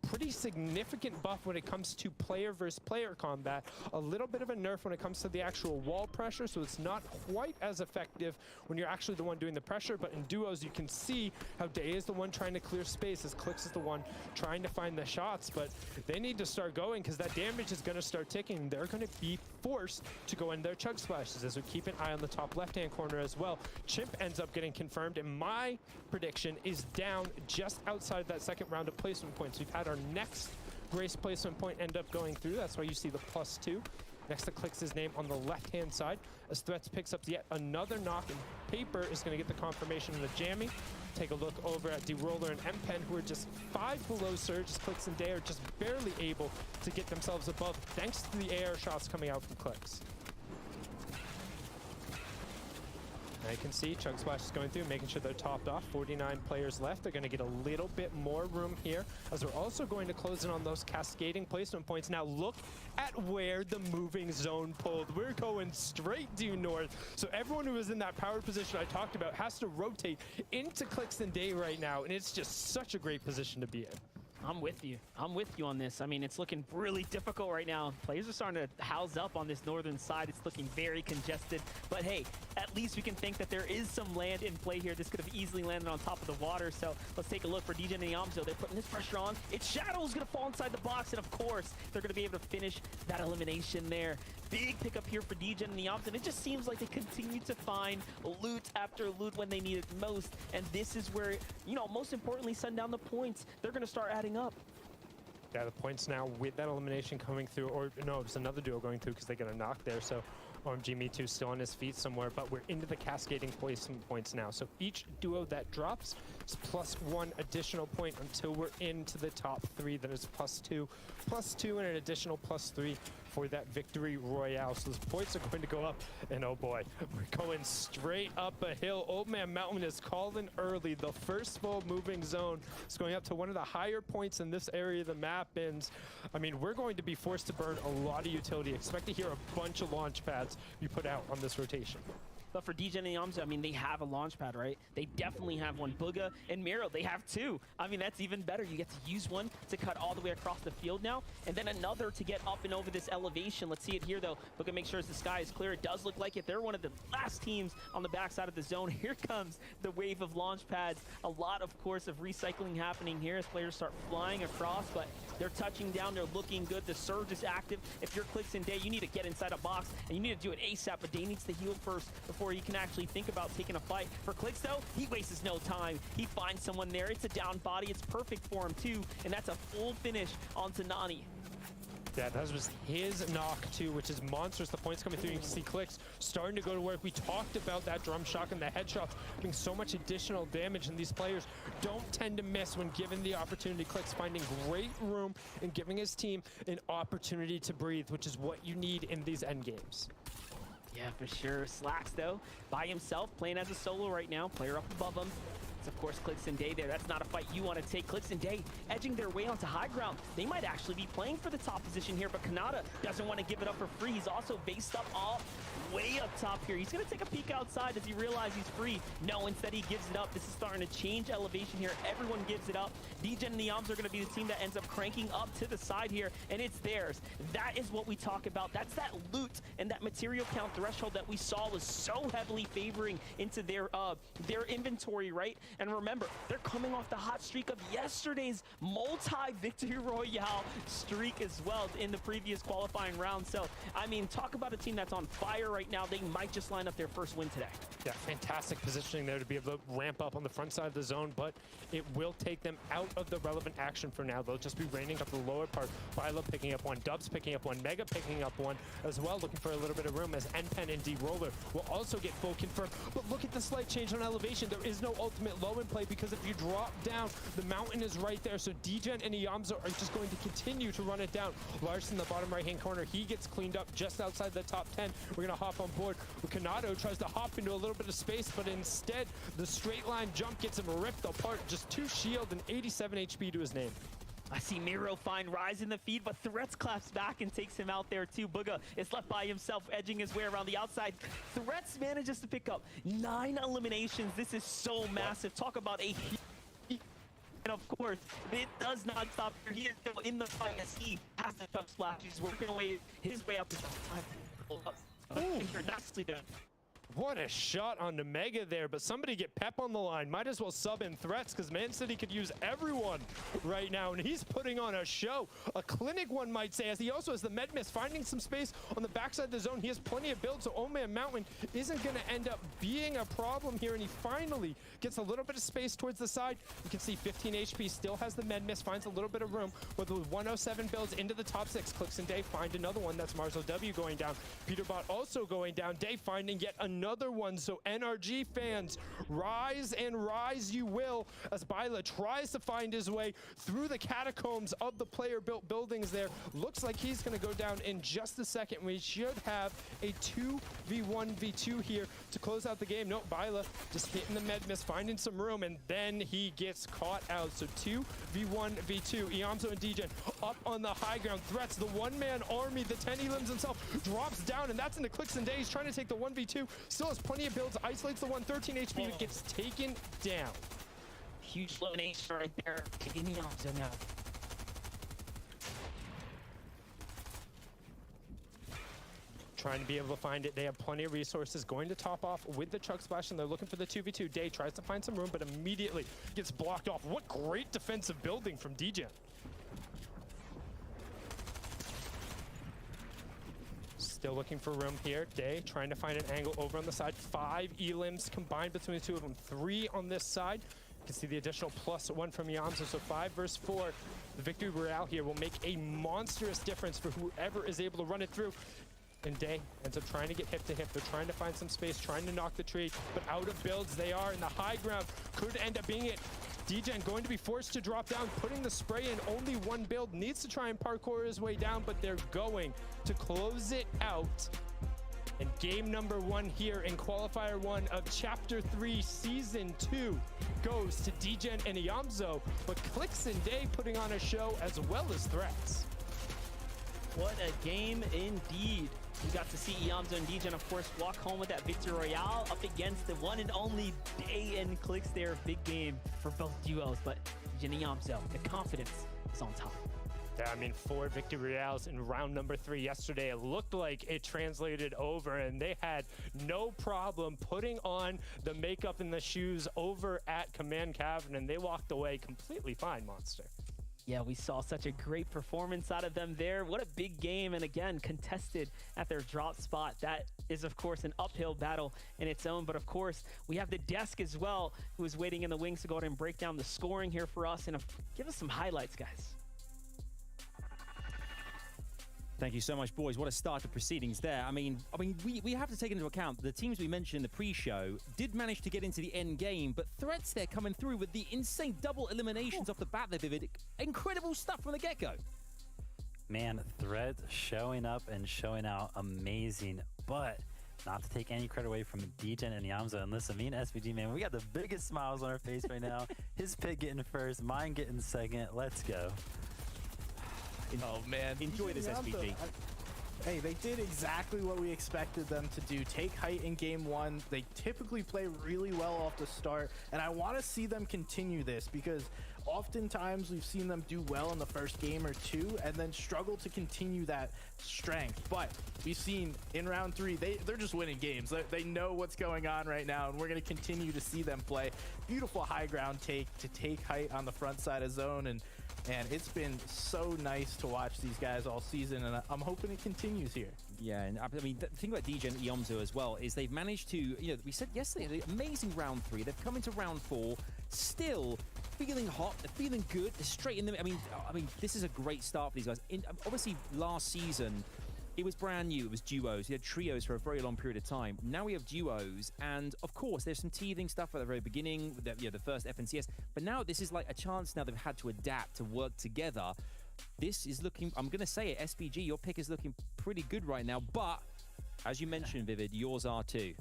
pretty significant buff when it comes to player versus player combat. A little bit of a nerf when it comes to the actual wall pressure, so it's not quite as effective when you're actually the one doing the pressure. But in duos, you can see how Day is the one trying to clear space as Clicks is the one trying to find the shots. But they need to start going because that damage is going to start ticking. They're going to be forced to go in their chug splashes as we keep an eye on the top left-hand corner as well. Chimp ends up getting confirmed, and my prediction is down just outside that second round of placement points. We've had our next Grace placement point end up going through. That's why you see the +2 next to Clicks' name on the left-hand side. As Threats picks up yet another knock, and Paper is going to get the confirmation of the jamming. Take a look over at D-Roller and M-Pen, who are just 5 below Surge. As Clicks and Day are just barely able to get themselves above, thanks to the AR shots coming out from Clicks. Now you can see Chug Splash is going through, making sure they're topped off. 49 players left. They're going to get a little bit more room here, as we're also going to close in on those cascading placement points. Now look at where the moving zone pulled. We're going straight due north. So everyone who is in that power position I talked about has to rotate into Clicks and Day right now, and it's just such a great position to be in. I'm with you. I'm with you on this. I mean, it's looking really difficult right now. Players are starting to house up on this northern side. It's looking very congested. But hey, at least we can think that there is some land in play here. This could have easily landed on top of the water. So let's take a look for Degen and Iamzo. They're putting this pressure on. It's Shadow's going to fall inside the box. And of course, they're going to be able to finish that elimination there. Big pickup here for Degen and Iamzo. And it just seems like they continue to find loot after loot when they need it most. And this is where, you know, most importantly, Sundown, the points, they're going to start adding up. Yeah, the points now with that elimination coming through, or no, it's another duo going through because they got a knock there. So OMG Me Too still on his feet somewhere, but we're into the cascading placement points now. So each duo that drops is +1 additional point until we're into the top 3. Then it's +2, +2, and an additional +3 for that victory royale. So those points are going to go up, and oh boy, we're going straight up a hill. Old Man Mountain is calling early. The first full moving zone is going up to one of the higher points in this area of the map, and I mean, we're going to be forced to burn a lot of utility. Expect to hear a bunch of launch pads be put out on this rotation. But for Degen and Iamzo, I mean, they have a launch pad, right? They definitely have one. Booga and Miro, they have 2. I mean, that's even better. You get to use one to cut all the way across the field now, and then another to get up and over this elevation. Let's see it here, though. Booga makes sure the sky is clear. It does look like it. They're one of the last teams on the backside of the zone. Here comes the wave of launch pads. A lot, of course, of recycling happening here as players start flying across, but they're touching down. They're looking good. The surge is active. If you're Clicks and Day, you need to get inside a box, and you need to do it ASAP, but Day needs to heal first before he can actually think about taking a fight. For Clicks, though, he wastes no time. He finds someone there. It's a down body. It's perfect for him, too, and that's a full finish onto Nani. Yeah, that was his knock too, which is monstrous. The points coming through. You can see clicks starting to go to work. We talked about that drum shock and the headshot doing so much additional damage, and these players don't tend to miss when given the opportunity. Clicks finding great room and giving his team an opportunity to breathe, which is what you need in these end games. Yeah, for sure. Slacks, though, by himself, playing as a solo right now. Player up above him. It's, of course, Clix and Day there. That's not a fight you want to take. Clix and Day edging their way onto high ground. They might actually be playing for the top position here, but Kanata doesn't want to give it up for free. He's also based up all way up top here. He's going to take a peek outside as he realizes he's free. No, instead he gives it up. This is starting to change elevation here. Everyone gives it up. DGen and the Yoms are going to be the team that ends up cranking up to the side here, and it's theirs. That is what we talk about. That's that loot and that material count threshold that we saw was so heavily favoring into their inventory, right? And remember, they're coming off the hot streak of yesterday's multi-victory royale streak as well in the previous qualifying round. So, I mean, talk about a team that's on fire right now. They might just line up their first win today. Yeah, fantastic positioning there to be able to ramp up on the front side of the zone, but it will take them out of the relevant action for now. They'll just be raining up the lower part. Viola picking up one, Dubs picking up one, Mega picking up one as well, looking for a little bit of room as NPen and D-Roller will also get full confirmed. But look at the slight change on elevation. There is no ultimate low in play because if you drop down, the mountain is right there. So DGen and Iamzo are just going to continue to run it down. Lars in the bottom right-hand corner, he gets cleaned up just outside the top 10. We're going to hop on board. Kanado tries to hop into a little bit of space, but instead, the straight line jump gets him ripped apart. Just 2 shield and 87 HP to his name. I see Miro find Rise in the feed, but Threats claps back and takes him out there too. Booga is left by himself, edging his way around the outside. Threats manages to pick up 9 eliminations. This is so massive. Talk about a... And of course, it does not stop here. He is still in the fight as he has the tough splash. He's working his way up to the nicely done. What a shot on the Mega there, but somebody get Pep on the line. Might as well sub in Threats because Man City could use everyone right now, and he's putting on a show. A clinic, one might say, as he also has the med miss, finding some space on the backside of the zone. He has plenty of build, so Oh Man Mountain isn't going to end up being a problem here, and he finally gets a little bit of space towards the side. You can see 15 HP, still has the med miss, finds a little bit of room, but with 107 builds into the top 6. Clix and Day find another one. That's Marzo W going down. Peterbot also going down. Day finding yet another one. So NRG fans, rise and rise you will as Byla tries to find his way through the catacombs of the player-built buildings there. Looks like he's going to go down in just a second. We should have a 2v1v2 here to close out the game. No, Byla just hitting the med miss, finding some room, and then he gets caught out. So 2v1v2. Iamzo and DGen up on the high ground. Threats, the one-man army, the 10 elims himself, drops down, and that's into Clix and Day. He's trying to take the 1v2. Still has plenty of builds, isolates the 113 HP, but gets taken down. Huge elimination right there. Taking the option now. Trying to be able to find it. They have plenty of resources. Going to top off with the Chug Splash, and they're looking for the 2v2. Day tries to find some room, but immediately gets blocked off. What great defensive building from DGen. Still looking for room here. Day trying to find an angle over on the side. 5 elims combined between the two of them. 3 on this side. You can see the additional +1 from Yamza. So 5 versus 4. The victory royale here will make a monstrous difference for whoever is able to run it through. And Day ends up trying to get hip to hip. They're trying to find some space, trying to knock the tree, but out of builds they are, and the high ground could end up being it. DGen going to be forced to drop down, putting the spray in. Only one build, needs to try and parkour his way down, but they're going to close it out. And game number 1 here in Qualifier 1 of Chapter 3, Season 2 goes to DGen and Iamzo, but Clix and Day putting on a show as well as Threats. What a game indeed. We got to see Iamzo and DGen, of course, walk home with that victory royale up against the one and only Day and Clix there. Big game for both duos, but DGen and Iamzo, the confidence is on top. Yeah, I mean, 4 victory royales in round number 3 yesterday. It looked like it translated over, and they had no problem putting on the makeup and the shoes over at Command Cavern, and they walked away completely fine, Monster. Yeah, we saw such a great performance out of them there. What a big game, and again, contested at their drop spot. That is, of course, an uphill battle in its own, but of course, we have the desk as well, who is waiting in the wings to go ahead and break down the scoring here for us, and give us some highlights, guys. Thank you so much, boys. What a start to proceedings there. I mean, we have to take into account the teams we mentioned in the pre-show did manage to get into the end game, but Threats there coming through with the insane double eliminations off the bat there, Vivid. Incredible stuff from the get-go. Man, Threads showing up and showing out amazing, but not to take any credit away from Degen and Yamzo. And listen, me and SVG, man, we got the biggest smiles on our face right now. His pick getting first, mine getting second. Let's go. Oh, man. Enjoy this, SVG. Hey, they did exactly what we expected them to do. Take height in game one. They typically play really well off the start, and I want to see them continue this because oftentimes we've seen them do well in the first game or two and then struggle to continue that strength. But we've seen in round three, they're just winning games. They know what's going on right now, and we're going to continue to see them play. Beautiful high ground take to take height on the front side of zone, and it's been so nice to watch these guys all season, and I'm hoping it continues here. Yeah, and I mean, the thing about Degen and Yomzo as well is they've managed to, we said yesterday, the amazing round 3. They've come into round 4, still feeling hot, they're feeling good, they're straight in them. I mean, this is a great start for these guys. Obviously, last season, it was brand new. It was duos. We had trios for a very long period of time. Now we have duos, and of course, there's some teething stuff at the very beginning, the first FNCS. But now this is like a chance now they've had to adapt to work together. This is looking, I'm going to say it, SPG, your pick is looking pretty good right now. But as you mentioned, Vivid, yours are too.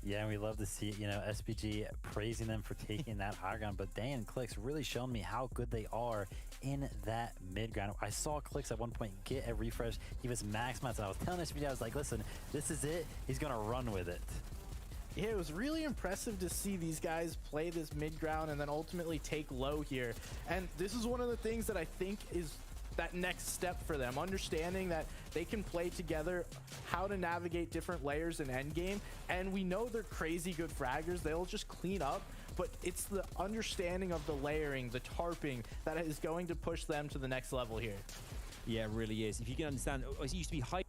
Yeah, and we love to see, SPG praising them for taking that high ground. But Dan Clicks really showing me how good they are in that mid ground. I saw Clicks at one point get a refresh. He was maximized. I was telling SPG, I was like, listen, this is it. He's going to run with it. Yeah, it was really impressive to see these guys play this mid ground and then ultimately take low here. And this is one of the things that I think is that next step for them, understanding that they can play together, how to navigate different layers in endgame. And we know they're crazy good fraggers. They'll just clean up, but it's the understanding of the layering, the tarping, that is going to push them to the next level here. Yeah, it really is. If you can understand, it used to be high.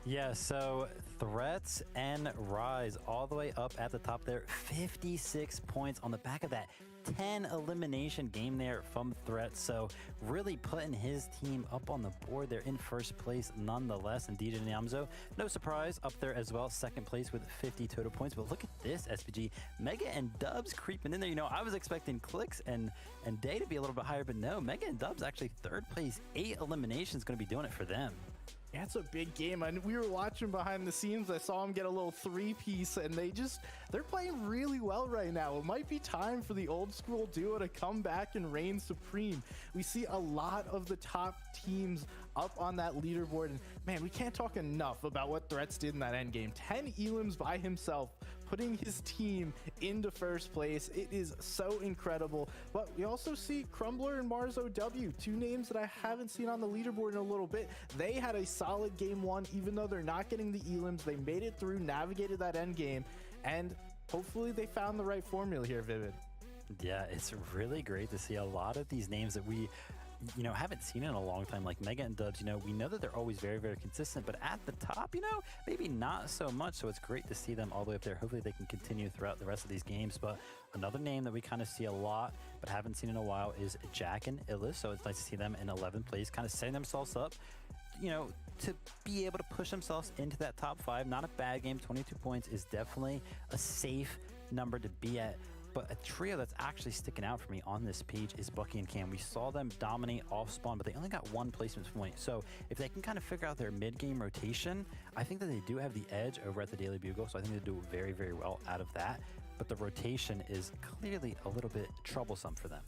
Yeah, so Threats and Rise all the way up at the top there. 56 points on the back of that 10 elimination game there from Threats. So really putting his team up on the board. They're in first place nonetheless. And DJ Nyamzo, no surprise, up there as well. Second place with 50 total points. But look at this, SPG. Mega and Dubs creeping in there. I was expecting Clicks and Day to be a little bit higher, but no, Mega and Dubs actually third place. 8 eliminations going to be doing it for them. Yeah, it's a big game. And we were watching behind the scenes. I saw them get a little 3-piece, and they're playing really well right now. It might be time for the old school duo to come back and reign supreme. We see a lot of the top teams up on that leaderboard, and man, we can't talk enough about what Threats did in that end game. 10 elims by himself, putting his team into first place. It is so incredible. But we also see Crumbler and Mars OW, 2 names that I haven't seen on the leaderboard in a little bit. They had a solid game 1, even though they're not getting the elims. They made it through, navigated that end game, and hopefully they found the right formula here, Vivid. Yeah, it's really great to see a lot of these names that we haven't seen in a long time, like Mega and Dubs. We know that they're always very, very consistent, but at the top, maybe not so much. So it's great to see them all the way up there. Hopefully they can continue throughout the rest of these games. But another name that we kind of see a lot, but haven't seen in a while, is Jack and Illis. So it's nice to see them in 11th place, kind of setting themselves up, to be able to push themselves into that top 5. Not a bad game. 22 points is definitely a safe number to be at. But a trio that's actually sticking out for me on this page is Bucky and Cam. We saw them dominate off spawn, but they only got 1 placement point. So if they can kind of figure out their mid-game rotation, I think that they do have the edge over at the Daily Bugle. So I think they do very, very well out of that. But the rotation is clearly a little bit troublesome for them.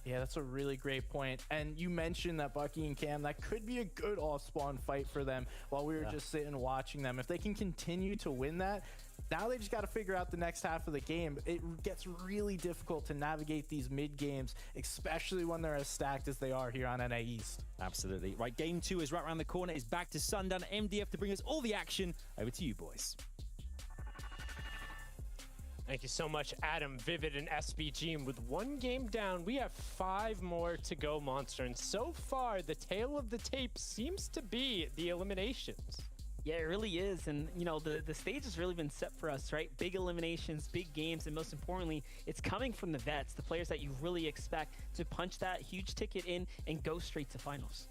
Yeah, that's a really great point. And you mentioned that Bucky and Cam, that could be a good off-spawn fight for them while we were just sitting watching them. If they can continue to win that, now they just got to figure out the next half of the game. It gets really difficult to navigate these mid games, especially when they're as stacked as they are here on NA East. Absolutely. Right, game 2 is right around the corner. It's back to Sundown MDF to bring us all the action. Over to you, boys. Thank you so much, Adam, Vivid, and SBG. And with 1 game down, we have 5 more to go, Monster. And so far, the tail of the tape seems to be the eliminations. Yeah, it really is. And, you know, the stage has really been set for us, right? Big eliminations, big games, and most importantly, it's coming from the vets, the players that you really expect to punch that huge ticket in and go straight to finals.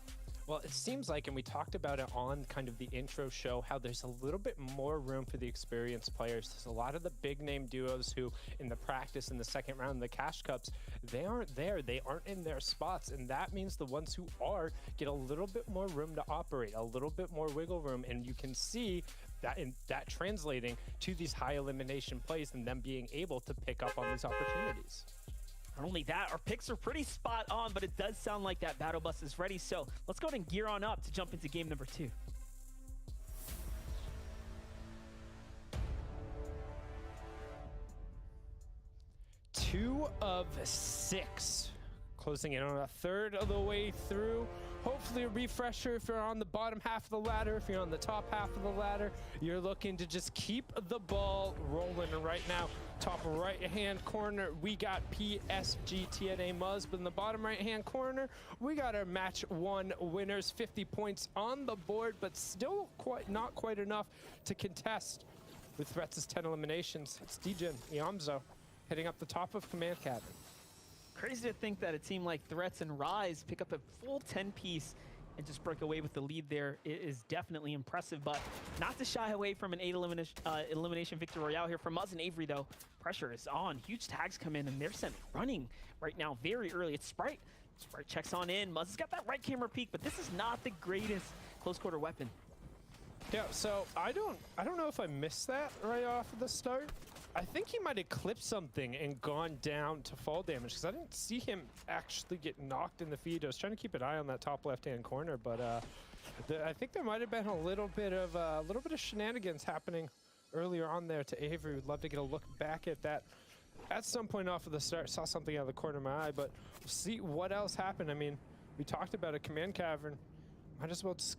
Well, it seems like, and we talked about it on kind of the intro show, how there's a little bit more room for the experienced players. There's a lot of the big name duos who, in the practice in the second round, the Cash Cups, they aren't there. They aren't in their spots. And that means the ones who are get a little bit more room to operate, a little bit more wiggle room. And you can see that translating to these high elimination plays and them being able to pick up on these opportunities. Not only that, our picks are pretty spot on, but it does sound like that battle bus is ready. So let's go ahead and gear on up to jump into game number 2. Two of 6. Closing in on a third of the way through. Hopefully a refresher if you're on the bottom half of the ladder. If you're on the top half of the ladder, you're looking to just keep the ball rolling. And right now, top right-hand corner, we got PSG TNA Muzz. But in the bottom right-hand corner, we got our match 1 winners. 50 points on the board, but still not quite enough to contest with Threats' 10 eliminations. It's Djinn Iamzo heading up the top of Command Cabin. Crazy to think that a team like Threats and Rise pick up a full 10-piece and just break away with the lead there. It is definitely impressive, but not to shy away from an 8 elimination victory royale here from Muzz and Avery, though. Pressure is on. Huge tags come in, and they're sent running right now very early. It's Sprite. Sprite checks on in. Muzz has got that right camera peek, but this is not the greatest close-quarter weapon. Yeah, so I don't know if I missed that right off of the start. I think he might have clipped something and gone down to fall damage because I didn't see him actually get knocked in the feed. I was trying to keep an eye on that top left-hand corner, but I think there might have been a little bit of shenanigans happening earlier on there to Avery. Would love to get a look back at that at some point off of the start. Saw something out of the corner of my eye, but we'll see what else happened. I mean, we talked about a command cavern. Might as well just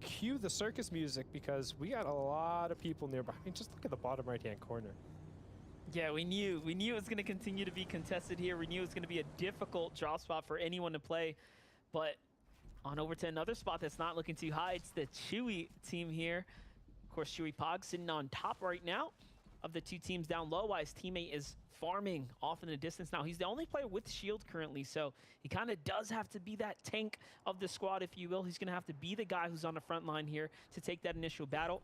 cue the circus music because we got a lot of people nearby. I mean, just look at the bottom right-hand corner. Yeah, we knew it was going to continue to be contested here. We knew it was going to be a difficult drop spot for anyone to play. But on over to another spot that's not looking too high. It's the Chewy team here. Of course, Chewy Pog sitting on top right now of the two teams down low, while his teammate is farming off in the distance. Now, he's the only player with shield currently, so he kind of does have to be that tank of the squad, if you will. He's going to have to be the guy who's on the front line here to take that initial battle.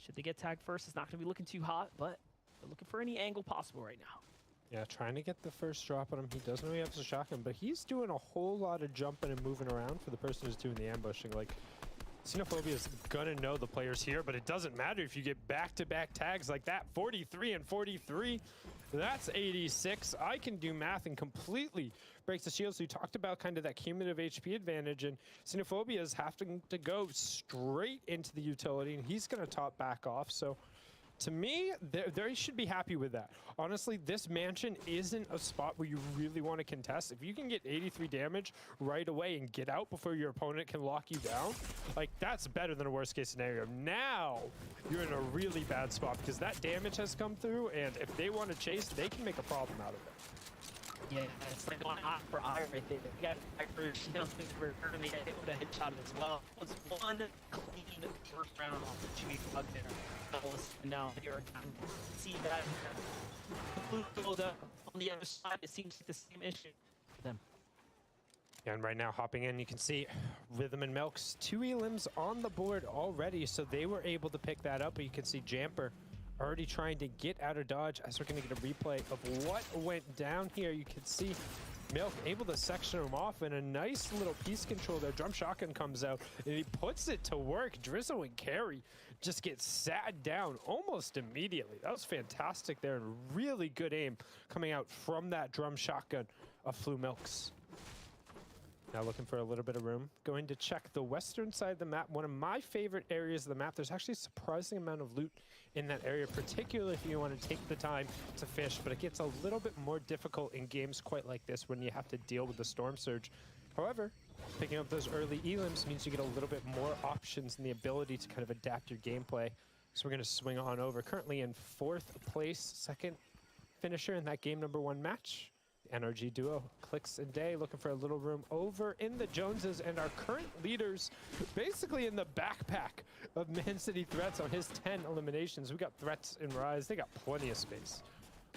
Should they get tagged first, it's not going to be looking too hot, but they're looking for any angle possible right now. Yeah, trying to get the first drop on him. He doesn't know he has a shotgun, but he's doing a whole lot of jumping and moving around for the person who's doing the ambushing. Like, Xenophobia is gonna know the players here, but it doesn't matter if you get back-to-back tags like that. 43 and 43, that's 86. I can do math and completely breaks the shield. So you talked about kind of that cumulative HP advantage, and Xenophobia is having to go straight into the utility, and he's gonna top back off. So to me, they should be happy with that. Honestly, this mansion isn't a spot where you really want to contest. If you can get 83 damage right away and get out before your opponent can lock you down, like, that's better than a worst case scenario. Now you're in a really bad spot because that damage has come through, and if they want to chase, they can make a problem out of it. Yeah, it's like going hot for eye right there. We got for shield for currently hit with a headshot as well. It was one clean first round off the Chewy Pug there. Now here, see that blue Loadout on the other side. It seems like the same issue for them. And right now, hopping in, you can see Rhythm and Milk's 2 elims on the board already, so they were able to pick that up. But you can see Jamper already trying to get out of dodge as we're going to get a replay of what went down here. You can see Milk able to section him off, and a nice little piece control there. Drum Shotgun comes out, and he puts it to work. Drizzle and Carry just get sat down almost immediately. That was fantastic there, and really good aim coming out from that Drum Shotgun of Flu Milks. Now looking for a little bit of room. Going to check the western side of the map. One of my favorite areas of the map. There's actually a surprising amount of loot in that area, particularly if you want to take the time to fish, but it gets a little bit more difficult in games quite like this when you have to deal with the Storm Surge. However, picking up those early elims means you get a little bit more options and the ability to kind of adapt your gameplay. So we're going to swing on over. Currently in 4th place, second finisher in that game number 1 match. NRG duo. Clicks and Day looking for a little room over in the Joneses, and our current leaders basically in the backpack of Man City Threats on his 10 eliminations. We got Threats and Rise. They got plenty of space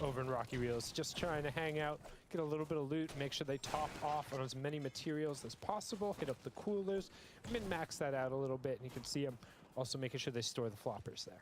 over in Rocky Wheels, just trying to hang out, get a little bit of loot, make sure they top off on as many materials as possible, hit up the coolers, min-max that out a little bit, and you can see them also making sure they store the floppers there.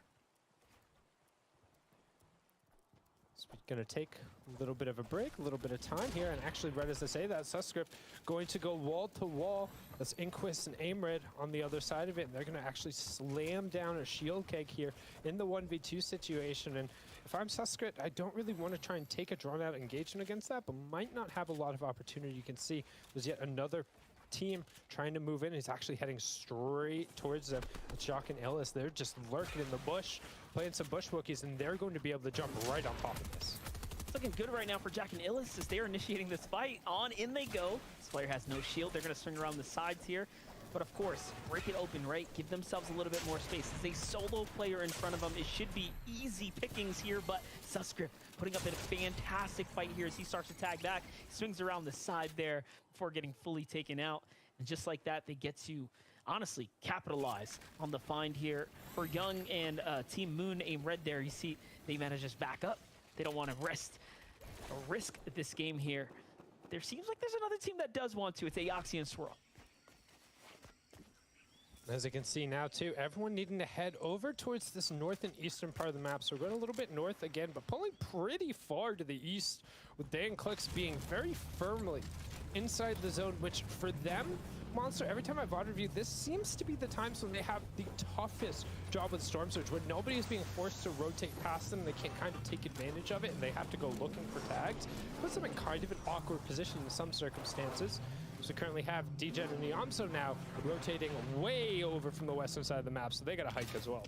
So we're going to take a little bit of a break, a little bit of time here, and actually, right as I say that, Suscript going to go wall to wall. That's Inquis and Aimred on the other side of it, and they're going to actually slam down a shield keg here in the 1v2 situation. And if I'm Suscript, I don't really want to try and take a drawn-out engagement against that, but might not have a lot of opportunity. You can see there's yet another team trying to move in. He's actually heading straight towards them. Jock and Ellis, they're just lurking in the bush, playing some bush wookies, and they're going to be able to jump right on top of this. It's looking good right now for Jack and Illis as they're initiating this fight. On in they go. This player has no shield. They're going to swing around the sides here. But of course, break it open, right? Give themselves a little bit more space. As a solo player in front of them, it should be easy pickings here, but Suscript putting up a fantastic fight here as he starts to tag back. He swings around the side there before getting fully taken out. And just like that, they get to, honestly, capitalize on the find here for Young and Team Moon. Aim Red there. You see, they manage to just back up. They don't want to risk this game here. There seems like there's another team that does want to. It's Aoxy and Swirl. As you can see now too, everyone needing to head over towards this north and eastern part of the map. So we're going a little bit north again, but pulling pretty far to the east, with Dan Clicks being very firmly inside the zone, which for them, Monster, every time I've reviewed, this seems to be the times when they have the toughest job with Storm Surge, when nobody is being forced to rotate past them, they can't kind of take advantage of it, and they have to go looking for tags. Puts them in kind of an awkward position in some circumstances. So we currently have DJ and Niamso now rotating way over from the western side of the map, so they got to hike as well.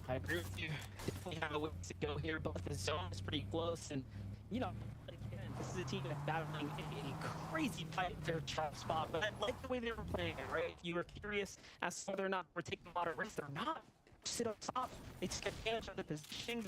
I agree with you. Definitely have a ways to go here, but the zone is pretty close, and you know, again, this is a team that's battling a crazy fight at their top spot, but I like the way they were playing it, right? If you were curious as to whether or not we're taking a lot of risks, they're not. Sit up top, they take advantage of the position.